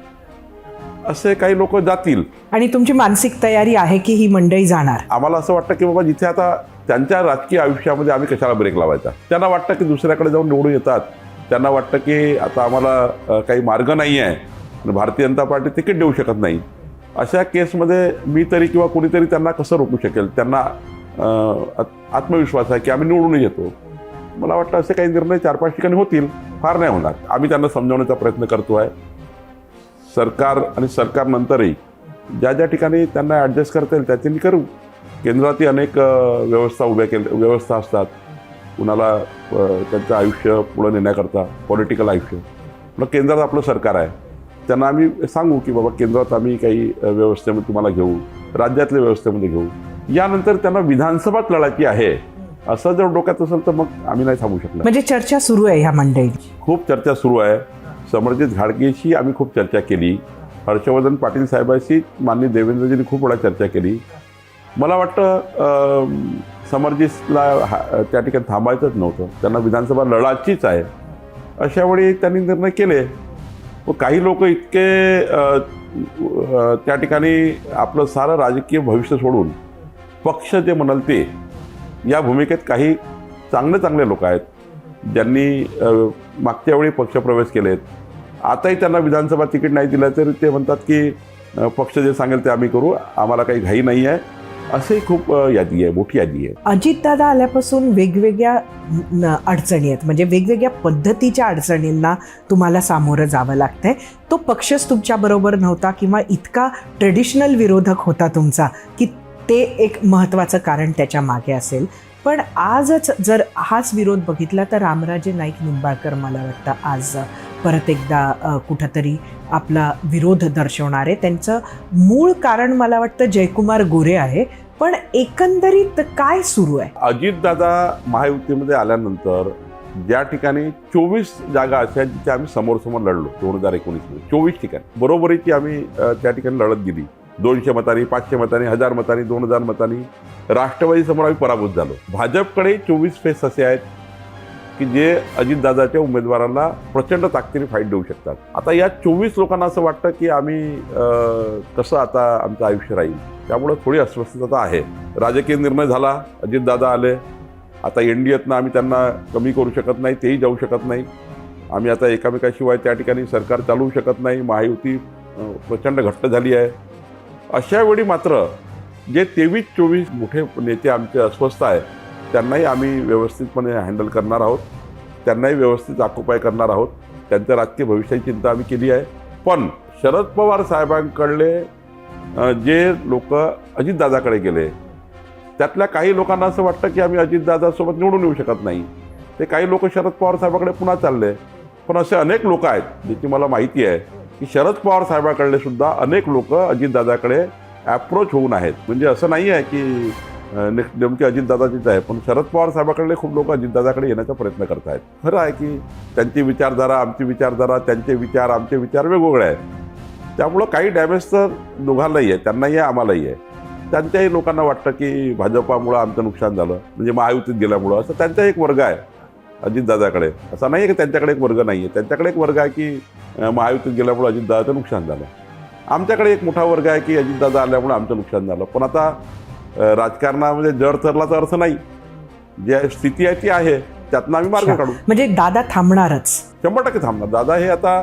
असे काही लोक जातील. आणि तुमची मानसिक तयारी आहे की ही मंडळी जाणार? आम्हाला असं वाटतं की बाबा जिथे आता त्यांच्या राजकीय आयुष्यामध्ये आम्ही कशाला ब्रेक लावायचा. त्यांना वाटतं की दुसऱ्याकडे जाऊन निवडून येतात. त्यांना वाटतं की आता आम्हाला काही मार्ग नाही आहे आणि भारतीय जनता पार्टी तिकीट देऊ शकत नाही. अशा केसमध्ये मी तरी किंवा कोणीतरी त्यांना कसं रोखू शकेल? त्यांना आत्मविश्वास आहे की आम्ही निवडून येतो. मला वाटतं असे काही निर्णय 4-5 ठिकाणी होतील, फार नाही होणार. आम्ही त्यांना समजावण्याचा प्रयत्न करतो आहे. सरकार आणि सरकारनंतरही ज्या ज्या ठिकाणी त्यांना ॲडजस्ट करता येईल त्याच्यानी करू. केंद्रातही अनेक व्यवस्था असतात कुणाला त्यांचं आयुष्य पुढं नेण्याकरता, पॉलिटिकल आयुष्य. पण केंद्रात आपलं सरकार आहे, त्यांना आम्ही सांगू की बाबा केंद्रात आम्ही काही व्यवस्थेमध्ये तुम्हाला घेऊ, राज्यातल्या व्यवस्थेमध्ये घेऊ. यानंतर त्यांना विधानसभाच लढायची आहे असं जर डोक्यात असेल तर मग आम्ही नाही थांबू शकणार. म्हणजे चर्चा सुरू आहे ह्या मंडळीची? खूप चर्चा सुरू आहे. समरजित घाटगेशी आम्ही खूप चर्चा केली. हर्षवर्धन पाटील साहेबांशी माननीय देवेंद्रजींनी खूप वेळा चर्चा केली. मला वाटतं समरजितला त्या ठिकाणी थांबायचंच नव्हतं, त्यांना विधानसभा लढायचीच आहे. अशा वेळी त्यांनी निर्णय केले. व काही लोक इतके त्या ठिकाणी आपलं सारं राजकीय भविष्य सोडून पक्ष जे म्हणाल ते, या भूमिकेत काही चांगले लोक आहेत ज्यांनी मागच्या वेळी पक्षप्रवेश केलेत. आताही त्यांना विधानसभा तिकीट नाही दिलं तरी ते म्हणतात की पक्ष जे सांगेल ते आम्ही करू, आम्हाला काही घाई नाही आहे. असे खूप यादी आहे, मोठी यादी आहे. अजितदादा आल्यापासून वेगवेगळ्या अडचणी आहेत, म्हणजे वेगवेगळ्या पद्धतीच्या अडचणींना तुम्हाला सामोरं जावं लागतंय. तो पक्षच तुमच्याबरोबर नव्हता किंवा इतका ट्रेडिशनल विरोधक होता तुमचा की ते एक महत्त्वाचं कारण त्याच्या मागे असेल. पण आजच जर हाच विरोध बघितला तर रामराजे नाईक निंबाळकर मला वाटतं आज परत एकदा कुठंतरी आपला विरोध दर्शवणारे. त्यांचं मूळ कारण मला वाटतं जयकुमार गोरे आहे. पण एकंदरीत काय सुरू आहे? अजितदादा महायुतीमध्ये आल्यानंतर ज्या ठिकाणी 24 जागा अशा जिथे आम्ही समोर लढलो 2019मध्ये, 24 ठिकाणी बरोबरीची आम्ही त्या ठिकाणी लढत दिली. 200 मतांनी, 500 मतांनी, 1000 मतांनी, 2000 मतांनी राष्ट्रवादी समोर आम्ही पराभूत झालो. भाजपकडे 24 फेस असे आहेत की जे अजितदादाच्या उमेदवारांना प्रचंड ताकदीने फाईट देऊ शकतात. आता या 24 लोकांना असं वाटतं की आम्ही कसं आता आमचं आयुष्य राहील, त्यामुळे थोडी अस्वस्थता आहे. राजकीय निर्णय झाला, अजितदादा आले. आता NDAतनं आम्ही त्यांना कमी करू शकत नाही, तेही जाऊ शकत नाही. आम्ही आता एकामेकाशिवाय त्या ठिकाणी सरकार चालवू शकत नाही. महायुती प्रचंड घट्ट झाली आहे. अशा वेळी मात्र जे 23-24 मोठे नेते आमचे अस्वस्थ आहेत त्यांनाही आम्ही व्यवस्थितपणे हँडल करणार आहोत, त्यांनाही व्यवस्थित आकुपाय करणार आहोत. त्यांच्या राजकीय भविष्याची चिंता आम्ही केली आहे. पण शरद पवार साहेबांकडले जे लोक अजितदादाकडे गेले त्यातल्या काही लोकांना असं वाटतं की आम्ही अजितदादासोबत निवडून येऊ शकत नाही. ते काही लोक शरद पवार साहेबाकडे पुन्हा चालले. पण असे अनेक लोक आहेत ज्याची मला माहिती आहे की शरद पवार साहेबाकडले सुद्धा अनेक लोक अजितदादाकडे ॲप्रोच होऊन आहेत. म्हणजे असं नाही आहे की नेमकी अजितदादाचीच आहे. पण शरद पवार साहेबांकडे खूप लोक अजितदादाकडे येण्याचा प्रयत्न करत आहेत. खरं आहे की त्यांची विचारधारा, आमची विचारधारा, त्यांचे विचार, आमचे विचार वेगवेगळे आहेत. त्यामुळं काही डॅमेज तर दोघांनाही आहे, त्यांनाही आहे, आम्हालाही आहे. त्यांच्याही लोकांना वाटतं की भाजपामुळं आमचं नुकसान झालं, म्हणजे महायुतीत गेल्यामुळं, असं त्यांचा एक वर्ग आहे अजितदादाकडे. असं नाही आहे की त्यांच्याकडे एक वर्ग नाही आहे. त्यांच्याकडे एक वर्ग आहे की महायुतीत गेल्यामुळं अजितदादाचं नुकसान झालं. आमच्याकडे एक मोठा वर्ग आहे की अजितदादा आल्यामुळे आमचं नुकसान झालं. पण आता राजकारणामध्ये जर ठरला तर अर्थ नाही. जी स्थिती आहे ती आहे, त्यातनं आम्ही मार्ग काढू. म्हणजे दादा थांबणारच? 100% थांबणार. दादा हे आता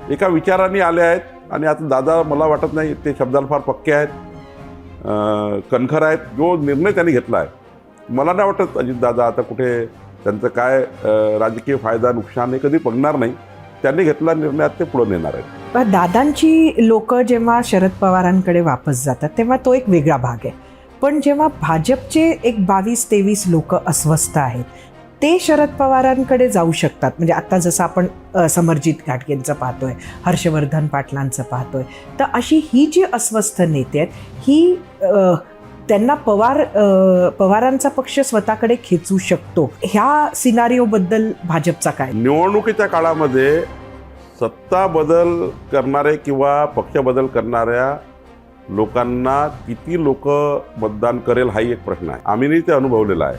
एका विचाराने आले आहेत आणि आता दादा मला वाटत नाही ते शब्दाला फार पक्के आहेत, कणखर आहेत. जो निर्णय त्यांनी घेतला आहे, मला नाही वाटत अजितदादा आता कुठे त्यांचं काय राजकीय फायदा नुकसान हे कधी बघणार नाही. त्यांनी घेतला निर्णयात ते पुढे नेणार आहेत. पण दादांची लोक जेव्हा शरद पवारांकडे वापस जातात तेव्हा तो एक वेगळा भाग आहे. पण जेव्हा भाजपचे एक 22-23 लोक अस्वस्थ आहेत, ते शरद पवारांकडे जाऊ शकतात. म्हणजे आता जसं आपण समरजित घाटगेंचं पाहतोय, हर्षवर्धन पाटलांचं पाहतोय, तर अशी ही जी अस्वस्थ नेते आहेत, ही त्यांना पवारांचा पक्ष स्वतःकडे खेचू शकतो. ह्या सिनारिओबद्दल भाजपचा काय? निवडणुकीच्या काळामध्ये सत्ता बदल करणारे किंवा पक्ष बदल करणाऱ्या लोकांना किती लोक मतदान करेल हाही एक प्रश्न आहे. आम्हीही ते अनुभवलेलं आहे.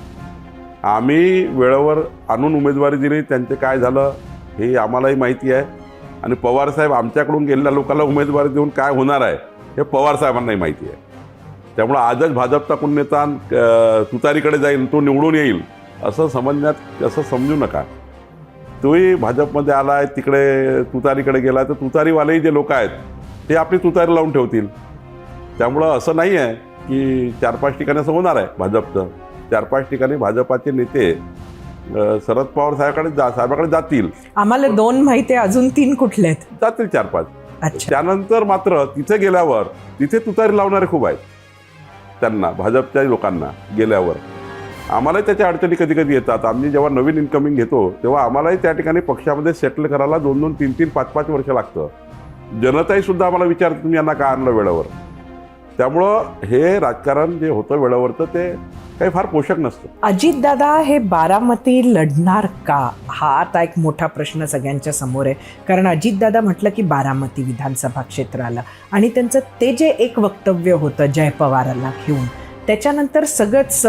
आम्ही वेळेवर आणून उमेदवारी दिली, त्यांचे काय झालं हे आम्हालाही माहिती आहे. आणि पवारसाहेब आमच्याकडून गेलेल्या लोकांना उमेदवारी देऊन काय होणार आहे हे पवारसाहेबांनाही माहिती आहे. त्यामुळं आजच भाजपचा कोण नेता तुतारीकडे जाईल, तो निवडून येईल असं समजू नका. तोही भाजपमध्ये आला आहे, तिकडे तुतारीकडे गेला, तर तुतारीवालेही जे लोक आहेत ते आपली तुतारी लावून ठेवतील. त्यामुळं असं नाही आहे की 4-5 ठिकाणी असं होणार आहे भाजपचं. 4-5 ठिकाणी भाजपाचे नेते शरद पवार साहेबाकडे जातील. आम्हाला 2 माहिती आहे, अजून 3 कुठले आहेत? जातील 4-5. अच्छा. त्यानंतर मात्र तिथे गेल्यावर तिथे तुतारी लावणारे खूप आहेत. त्यांना भाजपच्या लोकांना गेल्यावर आम्हालाही त्याच्या अडचणी कधी कधी येतात. आम्ही जेव्हा नवीन इन्कमिंग घेतो तेव्हा आम्हालाही त्या ठिकाणी पक्षामध्ये सेटल करायला 2-2, 3-3, 5-5 वर्ष लागतं. जनताही सुद्धा आम्हाला विचारते तुम्ही यांना का आणलं वेळेवर. त्यामुळं हे राजकारण जे होतं वेळेवरचं ते काही फार पोषक नसतं. अजितदादा हे बारामती लढणार का, हा आता एक मोठा प्रश्न सगळ्यांच्या समोर आहे. कारण अजितदादा म्हटलं की बारामती विधानसभा क्षेत्र आलं आणि त्यांचं ते जे एक वक्तव्य होतं जय पवारांना घेऊन, त्याच्यानंतर सगळंच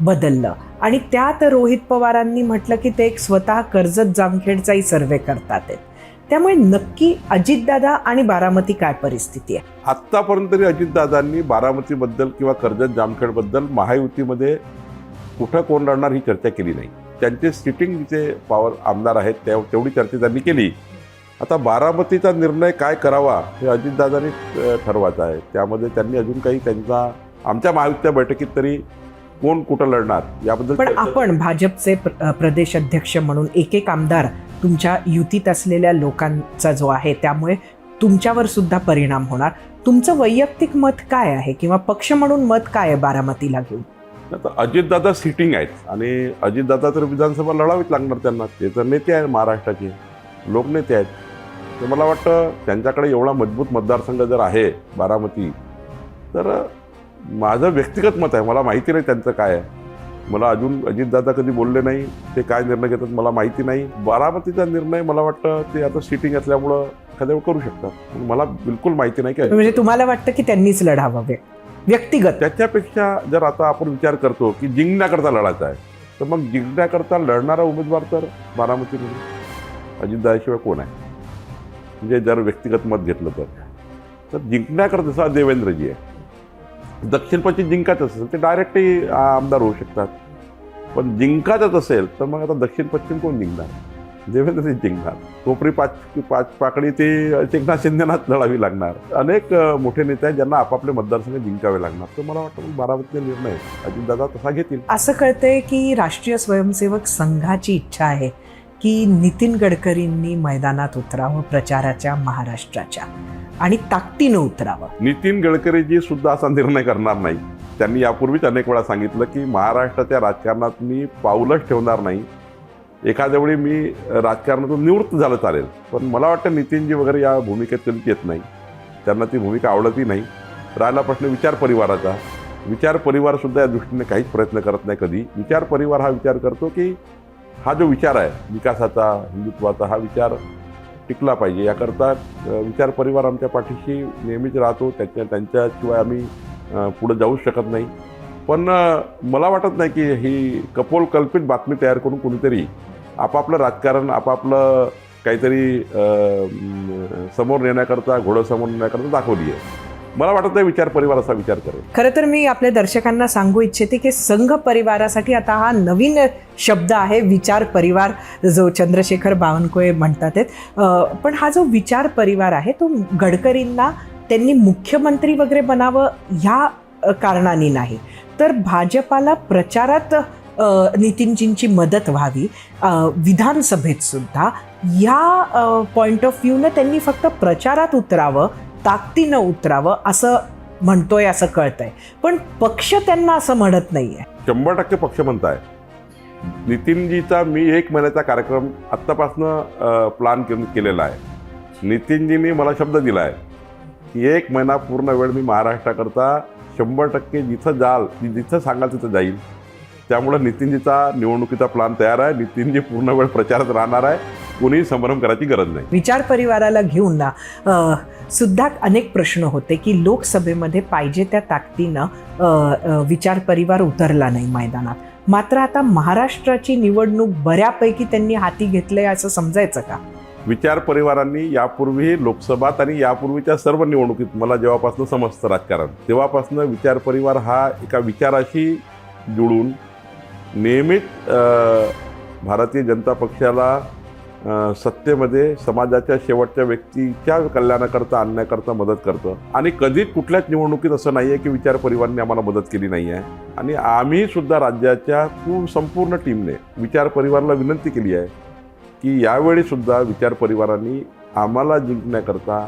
बदललं. आणि त्यात रोहित पवारांनी म्हटलं की ते एक स्वतः कर्जत जामखेडचाही सर्वे करतात आहेत. त्यामुळे नक्की अजितदादा आणि बारामती काय परिस्थिती आहे? आत्तापर्यंत तरी अजितदादांनी बारामतीबद्दल किंवा कर्जत जामखेडबद्दल महायुतीमध्ये कुठं कोण लढणार ही चर्चा केली नाही. त्यांचे सिटिंग जे पॉवर आमदार आहेत तेवढी चर्चा त्यांनी केली. आता बारामतीचा निर्णय काय करावा हे अजितदादांनी ठरवायचं आहे. त्यामध्ये त्यांनी अजून काही त्यांचा आमच्या महायुतीच्या बैठकीत तरी कोण कुठं लढणार याबद्दल. पण आपण भाजपचे प्रदेश अध्यक्ष म्हणून एक आमदार तुमच्या युतीत असलेल्या लोकांचा जो आहे, त्यामुळे तुमच्यावर सुद्धा परिणाम होणार. तुमचं वैयक्तिक मत काय आहे किंवा पक्ष म्हणून मत काय आहे बारामतीला घेऊन? आता अजितदादा सिटिंग आहेत आणि अजितदादा तर विधानसभा लढावीच लागणार त्यांना. ते तर नेते आहेत, महाराष्ट्राचे लोकनेते आहेत. तर मला वाटतं त्यांच्याकडे एवढा मजबूत मतदारसंघ जर आहे बारामती, तर माझं व्यक्तिगत मत आहे. मला माहिती नाही त्यांचं काय आहे. मला अजून अजितदादा कधी बोलले नाही, ते काय निर्णय घेतात मला माहिती नाही. बारामतीचा निर्णय मला वाटतं ते आता सिटिंग असल्यामुळं एखाद्या करू शकतात. मला बिलकुल माहिती नाही काय. म्हणजे तुम्हाला वाटतं की त्यांनीच लढावं व्यक्तिगत? त्याच्यापेक्षा जर आता आपण विचार करतो की जिंकण्याकरता लढायचा आहे, तर मग जिंकण्याकरता लढणारा उमेदवार तर बारामतीमध्ये अजितदादाशिवाय कोण आहे? म्हणजे जर व्यक्तिगत मत घेतलं तर जिंकण्याकरता जसा देवेंद्रजी आहे, दक्षिण पश्चिम जिंकायचं असेल ते डायरेक्टही आमदार होऊ शकतात. पण जिंकायचंच असेल तर मग आता दक्षिण पश्चिम कोण जिंकणार? देवेंद्रजी जिंकणार. कोपरी पाच पाकडी ते एकनाथ शिंदेनाच लढावी लागणार. अनेक मोठे नेते आहेत ज्यांना आपापले मतदारसंघ जिंकावे लागणार. तर मला वाटतं बारामतीचा निर्णय अजितदादा तसा घेतील. असं कळतंय की राष्ट्रीय स्वयंसेवक संघाची इच्छा आहे की नितीन गडकरींनी मैदानात उतरावं प्रचाराच्या, महाराष्ट्राच्या, आणि ताकदीनं उतरावं. नितीन गडकरीजी सुद्धा असा निर्णय करणार नाही. त्यांनी यापूर्वीच अनेक वेळा सांगितलं की महाराष्ट्राच्या राजकारणात मी पाऊलच ठेवणार नाही. एखाद्या वेळी मी राजकारणातून निवृत्त झालं चालेल, पण मला वाटतं नितीनजी वगैरे या भूमिकेत कधीच येत नाही. त्यांना ती भूमिका आवडतही नाही. राहिला प्रश्न विचार परिवाराचा, विचार परिवारसुद्धा या दृष्टीने काहीच प्रयत्न करत नाही कधी. विचार परिवार हा विचार करतो की हा जो विचार आहे विकासाचा, हिंदुत्वाचा, हा विचार टिकला पाहिजे. याकरता विचार परिवार आमच्या पाठीशी नेहमीच राहतो. त्यांच्याशिवाय आम्ही पुढे जाऊच शकत नाही. पण मला वाटत नाही की ही कपोलकल्पित बातमी तयार करून कोणीतरी आपापलं राजकारण, आपापलं काहीतरी समोर नेण्याकरता, घोडं समोर नेण्याकरता दाखवली आहे. मला वाटत नाही विचार परिवार असा विचार करेल. खरं तर मी आपल्या दर्शकांना सांगू इच्छिते की संघ परिवारासाठी आता हा नवीन शब्द आहे, विचार परिवार, जो चंद्रशेखर बावनकुळे म्हणतात आहेत. पण हा जो विचार परिवार आहे तो गडकरींना त्यांनी मुख्यमंत्री वगैरे बनावं ह्या कारणाने नाही, तर भाजपाला प्रचारात नितीनजींची मदत व्हावी, विधानसभेत सुद्धा या पॉईंट ऑफ व्ह्यूनं त्यांनी फक्त प्रचारात उतरावं, ताकदीनं उतरावं असं म्हणतोय असं कळतंय. पण पक्ष त्यांना असं म्हणत नाहीये. 100% पक्ष म्हणताय. नितीनजीचा मी 1 महिन्याचा कार्यक्रम आत्तापासनं प्लॅन केलेला आहे. नितीनजींनी मला शब्द दिला आहे की 1 महिना पूर्ण वेळ मी महाराष्ट्राकरता 100% जिथं सांगाल तिथं जाईल. त्यामुळं नितीनजीचा निवडणुकीचा प्लॅन तयार आहे. नितीनजी पूर्ण वेळ प्रचारात राहणार आहे. कोणीही संभ्रम करायची गरज नाही. विचार परिवाराला घेऊन ना सुद्धा अनेक प्रश्न होते की लोकसभेमध्ये पाहिजे त्या ताकदीनं विचार परिवार उतरला नाही मैदानात. मात्र आता महाराष्ट्राची निवडणूक बऱ्यापैकी त्यांनी हाती घेतलंय असं समजायचं का? विचार परिवारांनी यापूर्वी लोकसभात आणि यापूर्वीच्या सर्व निवडणुकीत मला जेव्हापासून समजतं राजकारण, तेव्हापासून विचार परिवार हा एका विचाराशी जुळून नेहमीच भारतीय जनता पक्षाला सत्तेमध्ये समाजाच्या शेवटच्या व्यक्तीच्या कल्याणाकरता आणण्याकरता मदत करतं. आणि कधीच कुठल्याच निवडणुकीत असं नाही आहे की विचार परिवारांनी आम्हाला मदत केली नाही आहे. आणि आम्ही सुद्धा राज्याच्या संपूर्ण टीमने विचार परिवाराला विनंती केली आहे की यावेळीसुद्धा विचार परिवारांनी आम्हाला जिंकण्याकरता,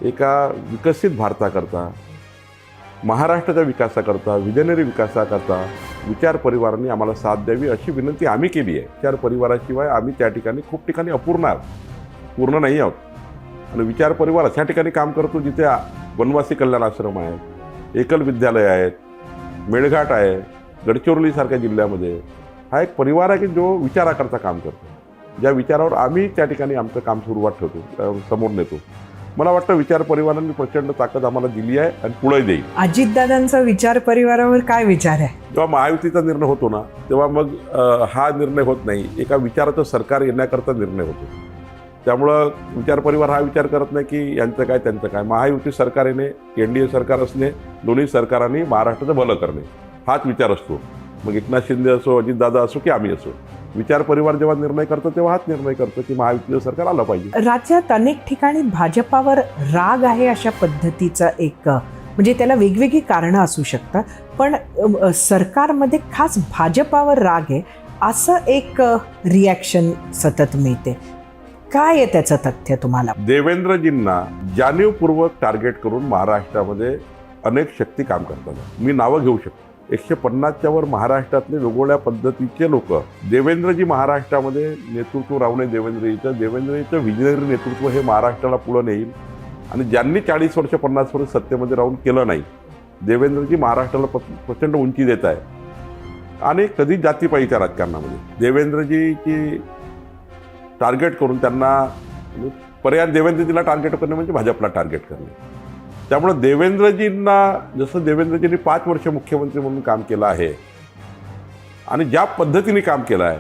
एका विकसित भारताकरता, महाराष्ट्राच्या विकासाकरता, विजनरी विकासाकरता विचार परिवारांनी आम्हाला साथ द्यावी अशी विनंती आम्ही केली आहे. विचार परिवाराशिवाय आम्ही त्या ठिकाणी खूप ठिकाणी अपूर्ण आहोत, पूर्ण नाही आहोत. आणि विचार परिवार अशा ठिकाणी काम करतो जिथे वनवासी कल्याण आश्रम आहेत, एकल विद्यालय आहेत, मेळघाट आहे, गडचिरोलीसारख्या जिल्ह्यामध्ये हा एक परिवार आहे की जो विचाराकरता काम करतो. ज्या विचारावर आम्ही त्या ठिकाणी आमचं काम सुरुवात ठेवतो, समोर नेतो. मला वाटतं विचार परिवारांनी प्रचंड ताकद आम्हाला दिली आहे आणि पुढे देईल. अजितदादांचा विचार परिवारावर काय विचार आहे? जेव्हा महायुतीचा निर्णय होतो ना, तेव्हा मग हा निर्णय होत नाही, एका विचाराचं सरकार येण्याकरता निर्णय होतो. त्यामुळं विचार परिवार हा विचार करत नाही की यांचं काय त्यांचं काय. महायुती सरकार येणे, NDA सरकार असणे, दोन्ही सरकारांनी महाराष्ट्राचं भलं करणे हाच विचार असतो. मग एकनाथ शिंदे असो, अजितदादा असो की आम्ही असो, विचार परिवार जेव्हा निर्णय करतो तेव्हा हाच निर्णय करतो की महायुतीचं सरकार आलं पाहिजे. राज्यात अनेक ठिकाणी भाजपावर राग आहे अशा पद्धतीचा एक, म्हणजे त्याला वेगवेगळी कारणं असू शकतात, पण सरकारमध्ये खास भाजपावर राग आहे असं एक रिॲक्शन सतत मिळते. काय आहे त्याचं तथ्य तुम्हाला? देवेंद्रजींना जाणीवपूर्वक टार्गेट करून महाराष्ट्रामध्ये अनेक शक्ती काम करतात. मी नावं घेऊ शकतो. 150च्या वर महाराष्ट्रातले वेगवेगळ्या पद्धतीचे लोक. देवेंद्रजी महाराष्ट्रामध्ये नेतृत्व राहणे, देवेंद्रजीचं विजनरी नेतृत्व हे महाराष्ट्राला पुढं नेईल. आणि ज्यांनी 40 वर्ष 50 वर्ष सत्तेमध्ये राहून केलं नाही, देवेंद्रजी महाराष्ट्राला प्रचंड उंची देत आहे. आणि कधी जातीपाईच्या राजकारणामध्ये देवेंद्रजीची टार्गेट करून त्यांना पर्याय, देवेंद्रजीला टार्गेट करणे म्हणजे भाजपला टार्गेट करणे. त्यामुळे देवेंद्रजींना, जसं देवेंद्रजींनी 5 वर्ष मुख्यमंत्री म्हणून काम केलं आहे आणि ज्या पद्धतीने काम केलं आहे,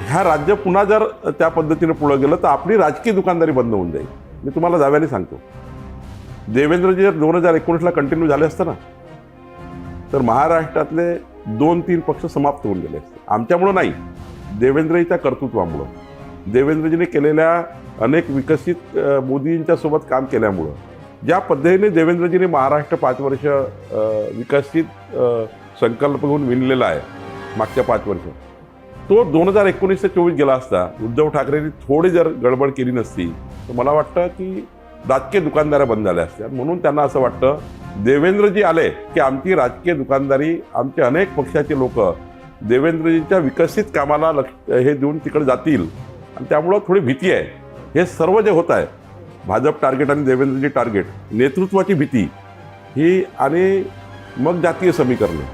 ह्या राज्य पुन्हा जर त्या पद्धतीने पुढे गेलं तर आपली राजकीय दुकानदारी बंद होऊन जाईल. मी तुम्हाला जाव्याने सांगतो, देवेंद्रजी जर 2019ला कंटिन्यू झाले असतं ना, तर महाराष्ट्रातले 2-3 पक्ष समाप्त होऊन गेले असते. आमच्यामुळं नाही, देवेंद्रजीच्या कर्तृत्वामुळं, देवेंद्रजीने केलेल्या अनेक विकसित मोदींच्या सोबत काम केल्यामुळं, ज्या पद्धतीने देवेंद्रजीने महाराष्ट्र 5 वर्ष विकसित संकल्प घेऊन विणलेला आहे मागच्या 5 वर्ष, तो 2019 ते 24 गेला असता, उद्धव ठाकरेंनी थोडी जर गडबड केली नसती तर मला वाटतं की राजकीय दुकानदाऱ्या बंद झाल्या असत्या. म्हणून त्यांना असं वाटतं देवेंद्रजी आले की आमची राजकीय दुकानदारी, आमचे अनेक पक्षाचे लोक देवेंद्रजीच्या विकसित कामाला हे देऊन तिकडे जातील. आणि त्यामुळं थोडी भीती आहे. हे सर्व जे होत आहे, भाजप टार्गेट आणि देवेंद्रजी टार्गेट, नेतृत्वाची भीती ही, आणि मग जातीय समीकरणे.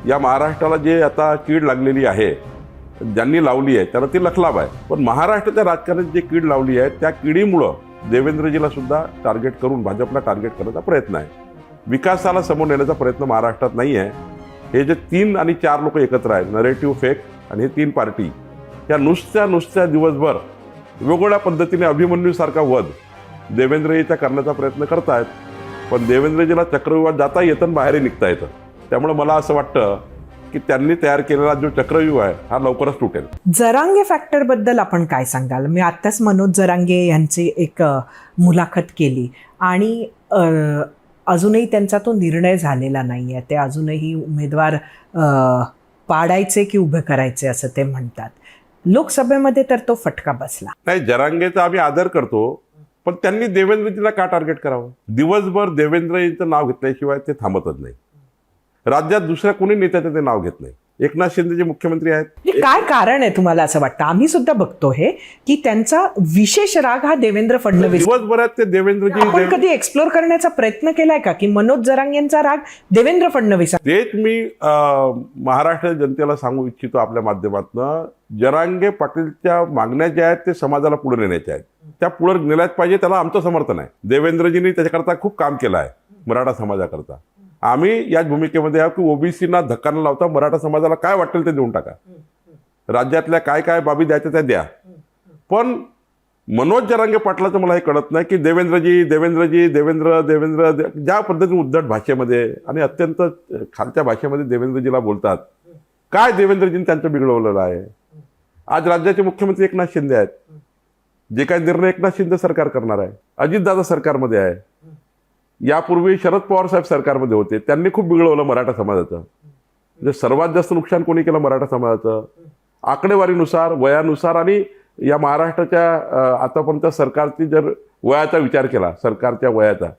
या महाराष्ट्राला जे आता कीड लागलेली आहे, ज्यांनी लावली आहे त्याला ती लखलाभ आहे. पण महाराष्ट्राच्या राजकारणात जी कीड लावली आहे त्या किडीमुळं देवेंद्रजीला सुद्धा टार्गेट करून भाजपला टार्गेट करण्याचा प्रयत्न आहे. विकासाला समोर नेण्याचा प्रयत्न महाराष्ट्रात नाही आहे. हे जे 3 आणि 4 लोक एकत्र आहेत, नरेटिव्ह फेक आणि हे 3 पार्टी, या नुसत्या दिवसभर वेगवेगळ्या पद्धतीने अभिमन्यूसारखा वध देवेंद्रजीचा करण्याचा प्रयत्न करतायत. पण देवेंद्रजीला चक्रव्यूहात जाता येतं आणि बाहेरही निघता येतं. त्यामुळे मला असं वाटतं की त्यांनी तयार केलेला जो चक्रव्यूह आहे हा लवकरच तुटेल. जरांगे फॅक्टर बद्दल आपण काय सांगाल? मी आत्ताच मनोज जरांगे यांची एक मुलाखत केली आणि अजूनही त्यांचा तो निर्णय झालेला नाही आहे. ते अजूनही उमेदवार पाडायचे की उभे करायचे असं ते म्हणतात. लोकसभेमध्ये तर तो फटका बसला. नाही, जरांगेचा आम्ही आदर करतो, पण त्यांनी देवेंद्रजीला का टार्गेट करावं? दिवसभर देवेंद्रजींचं नाव घेतल्याशिवाय ते थांबतच नाही. राज्यात दुसऱ्या कोणी नेत्याचं ते नाव घेत नाही. एकनाथ शिंदे जे मुख्यमंत्री आहेत, म्हणजे काय कारण आहे तुम्हाला असं वाटतं? आम्ही सुद्धा बघतो हे की त्यांचा विशेष राग हा देवेंद्र फडणवीस. दिवसभरात ते देवेंद्रजी आपण कधी एक्सप्लोर करण्याचा प्रयत्न केलाय का की मनोज जरांगेंचा राग देवेंद्र फडणवीस? तेच मी महाराष्ट्र जनतेला सांगू इच्छितो आपल्या माध्यमातून. जरांगे पाटीलच्या मागण्या ज्या आहेत ते समाजाला पुढे नेण्याच्या आहेत, त्या पुढे नेल्याच पाहिजे. त्याला आमचं समर्थन आहे. देवेंद्रजींनी त्याच्याकरता खूप काम केलं आहे मराठा समाजाकरता. आम्ही याच भूमिकेमध्ये आहोत की ओबीसीना धक्का न लावता मराठा समाजाला काय वाटेल ते देऊन टाका. राज्यातल्या काय काय बाबी द्यायच्या त्या द्या. पण मनोज जरांगे पाटलाचं मला हे कळत नाही की देवेंद्र ज्या पद्धतीने उद्धट भाषेमध्ये आणि अत्यंत खालच्या भाषेमध्ये देवेंद्रजीला बोलतात. काय देवेंद्रजींनी त्यांचं बिघडवलेलं आहे? आज राज्याचे मुख्यमंत्री एकनाथ शिंदे आहेत. जे काही निर्णय एकनाथ शिंदे सरकार करणार आहे, अजितदादा सरकारमध्ये आहे, यापूर्वी शरद पवार साहेब सरकारमध्ये होते, त्यांनी खूप बिघडवलं मराठा समाजाचं. म्हणजे सर्वात जास्त नुकसान कोणी केलं मराठा समाजाचं? आकडेवारीनुसार, वयानुसार आणि या महाराष्ट्राच्या आतापर्यंत सरकारची जर वयाचा विचार केला, सरकारच्या वयाचा,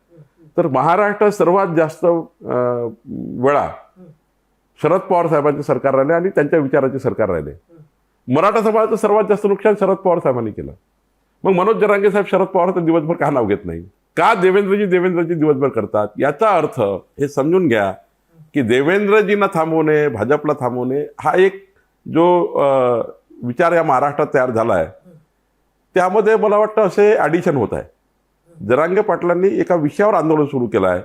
तर महाराष्ट्र सर्वात जास्त वेळा शरद पवार साहेबांचे सरकार राहिले आणि त्यांच्या विचाराचे सरकार राहिले. मराठा समाजाचं सर्वात जास्त नुकसान शरद पवार साहेबांनी केलं. मग मनोज जरांगे साहेब शरद पवारचं दिवसभर का नाव घेत नाही? का देवेंद्रजी दिवसभर करतात? याचा अर्थ हे समजून घ्या की देवेंद्रजींना थांबवणे, भाजपला थांबवणे हा एक जो विचार या महाराष्ट्रात तयार झाला आहे, त्यामध्ये मला वाटतं असे ॲडिशन होत आहे. जरांगे पाटलांनी एका विषयावर आंदोलन सुरू केलं आहे.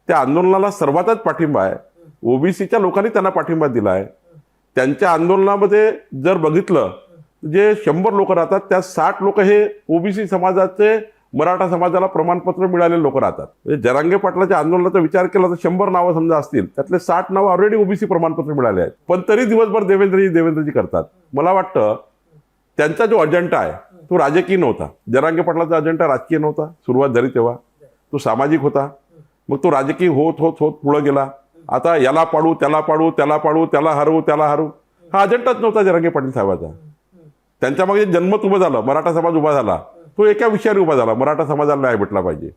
त्या आंदोलनाला सर्वातच पाठिंबा आहे. ओबीसीच्या लोकांनी त्यांना पाठिंबा दिला आहे. त्यांच्या आंदोलनामध्ये जर बघितलं, जे 100 लोक राहतात त्या 60 लोक हे ओबीसी समाजाचे मराठा समाजाला प्रमाणपत्र मिळालेले लोक राहतात. म्हणजे जरांगे पाटलाच्या आंदोलनाचा विचार केला तर 100 नावं समजा असतील, त्यातले 60 नावं ऑलरेडी ओबीसी प्रमाणपत्र मिळाले आहेत. पण तरी दिवसभर देवेंद्रजी करतात. मला वाटतं त्यांचा जो अजेंडा आहे तो राजकीय नव्हता. जरांगे पाटलाचा अजेंडा राजकीय नव्हता. सुरुवात झाली तेव्हा तो सामाजिक होता. मग तो राजकीय होत पुढे गेला. आता याला पाडू, त्याला हरू हा अजेंडाच नव्हता जरांगे पाटील साहेबाचा. त्यांच्या मागे जन्मत उभं झालं, मराठा समाज उभा झाला, तो एका विषयावर उभा झाला, मराठा समाजाला न्याय भेटला पाहिजे.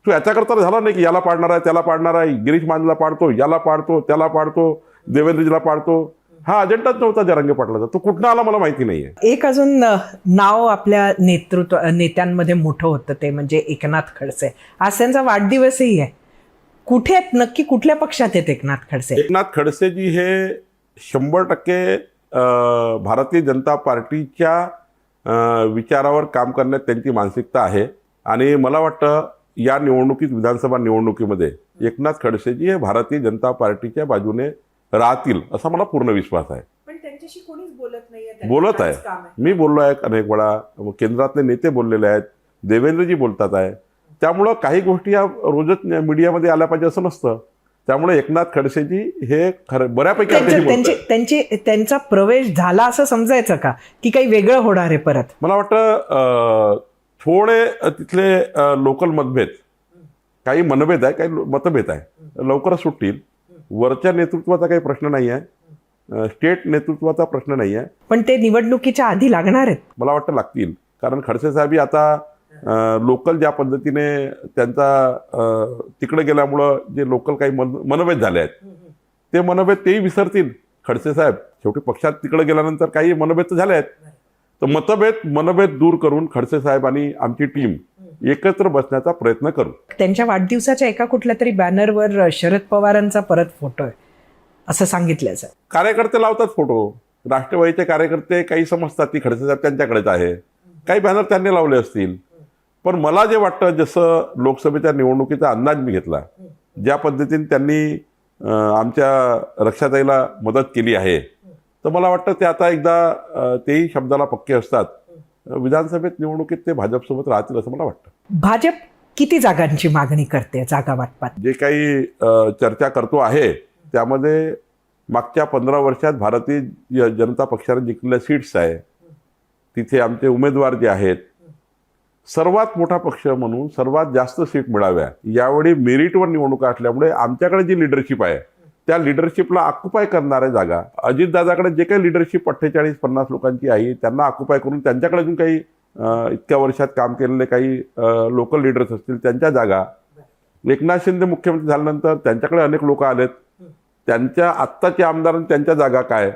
तो याच्याकरता झाला नाही की याला पाडणार आहे, त्याला पाडणार आहे, गिरीश महाजनला पाडतो, याला पाडतो, त्याला पाडतो, देवेंद्रजीला पाडतो. हा अजेंडाच नव्हता जरांगे पाटलाचा. तो कुठं आला मला माहिती नाहीये. एक अजून नाव आपल्या नेत्यांमध्ये मोठं होतं ते म्हणजे एकनाथ खडसे. आज त्यांचा वाढदिवसही आहे. कुठे आहेत नक्की? कुठल्या पक्षात आहेत एकनाथ खडसे? एकनाथ खडसेजी हे 100% भारतीय जनता पार्टीच्या विचारावर काम करण्यात त्यांची मानसिकता आहे. आणि मला वाटतं या निवडणुकीत, विधानसभा निवडणुकीमध्ये एकनाथ खडसेजी हे भारतीय जनता पार्टीच्या बाजूने राहतील असा मला पूर्ण विश्वास आहे. पण त्यांच्याशी कोणीच बोलत नाहीये. बोलत आहे, मी बोललो आहे अनेक वेळा. केंद्रातले नेते बोललेले आहेत, देवेंद्रजी बोलतात आहे. त्यामुळं काही गोष्टी या रोजच मीडियामध्ये आल्या पाहिजे असं नसतं. त्यामुळे एकनाथ खडसेजी हे खरं बऱ्यापैकी त्यांचा प्रवेश झाला असं समजायचं का की काही वेगळं होणार आहे परत? मला वाटतं थोडे तिथले लोकल मतभेद, काही मनभेद आहे, काही मतभेद आहे, लवकरच सुटतील. वरच्या नेतृत्वाचा काही प्रश्न नाही आहे, स्टेट नेतृत्वाचा प्रश्न नाही आहे. पण ते निवडणुकीच्या आधी लागणार आहेत? मला वाटतं लागतील. कारण खडसे साहेबी आता लोकल ज्या पद्धतीने त्यांचा तिकडे गेल्यामुळं जे लोकल काही मनभेद झाले आहेत, ते मनभेद तेही विसरतील खडसे साहेब. शेवटी पक्षात तिकडे गेल्यानंतर काही मनभेद तर झाले आहेत. तर मनभेद दूर करून खडसे साहेब आणि आमची टीम एकत्र बसण्याचा प्रयत्न करू. त्यांच्या वाढदिवसाच्या एका कुठल्या तरी बॅनरवर शरद पवारांचा परत फोटो आहे असं सांगितलं सर. कार्यकर्ते लावतात फोटो. राष्ट्रवादीचे कार्यकर्ते काही समजतात ती खडसे साहेब त्यांच्याकडेच आहे, काही बॅनर त्यांनी लावले असतील. पण मला जे वाटतं, जसं लोकसभेच्या निवडणुकीचा अंदाज मी घेतला, ज्या पद्धतीने त्यांनी आमच्या रक्षाताईला मदत केली आहे, तर मला वाटतं ते आता एकदा तेही शब्दाला पक्के असतात, विधानसभेत निवडणुकीत ते भाजपसोबत राहतील असं मला वाटतं. भाजप किती जागांची मागणी करते जागा वाटपात? जे काही चर्चा करतो आहे त्यामध्ये मागच्या 15 वर्षात भारतीय जनता पक्षाने जिंकलेल्या सीट्स आहे, तिथे आमचे उमेदवार जे आहेत, सर्वात मोठा पक्ष म्हणून सर्वात जास्त सीट मिळाव्या यावेळी मेरिटवर निवडणुका असल्यामुळे आमच्याकडे जी लिडरशिप आहे त्या लिडरशिपला ऑक्युपाय करणाऱ्या जागा, अजितदादाकडे जे काही लिडरशिप 48-50 लोकांची आहे त्यांना ऑक्युपाय करून त्यांच्याकडे अजून काही इतक्या वर्षात काम केलेले काही लोकल लीडर्स असतील त्यांच्या जागा, एकनाथ शिंदे मुख्यमंत्री झाल्यानंतर त्यांच्याकडे अनेक लोक आलेत, त्यांच्या आत्ताचे आमदार त्यांच्या जागा काय,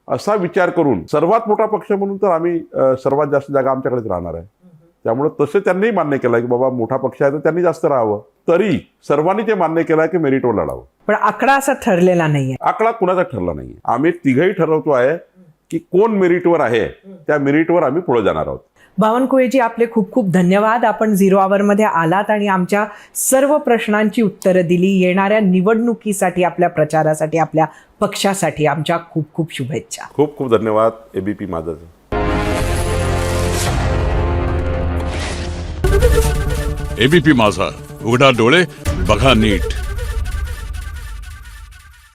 असा विचार करून सर्वात मोठा पक्ष म्हणून तर आम्ही सर्वात जास्त जागा आमच्याकडेच राहणार आहे. त्यामुळे तसं त्यांनीही मान्य केलं की बाबा मोठा पक्ष आहे तर त्यांनी जास्त राहावं. तरी सर्वांनी ते मान्य केलं की मेरिटवर लढावं. पण आकडा असा ठरलेला नाहीये. आकडा कुणाचा ठरला नाही. आम्ही तिघही ठरवतो आहे की कोण मेरिटवर आहे, त्या मेरिटवर आम्ही पुढे जाणार आहोत. बावनकुळेजी, आपले खूप खूप धन्यवाद. आपण 0 आवरमध्ये आलात आणि आमच्या सर्व प्रश्नांची उत्तरं दिली. येणाऱ्या निवडणुकीसाठी, आपल्या प्रचारासाठी, आपल्या पक्षासाठी आमच्या खूप खूप शुभेच्छा. खूप खूप धन्यवाद एबीपी माझाचं. एबीपी माझा, उघडा डोळे बघा नीट.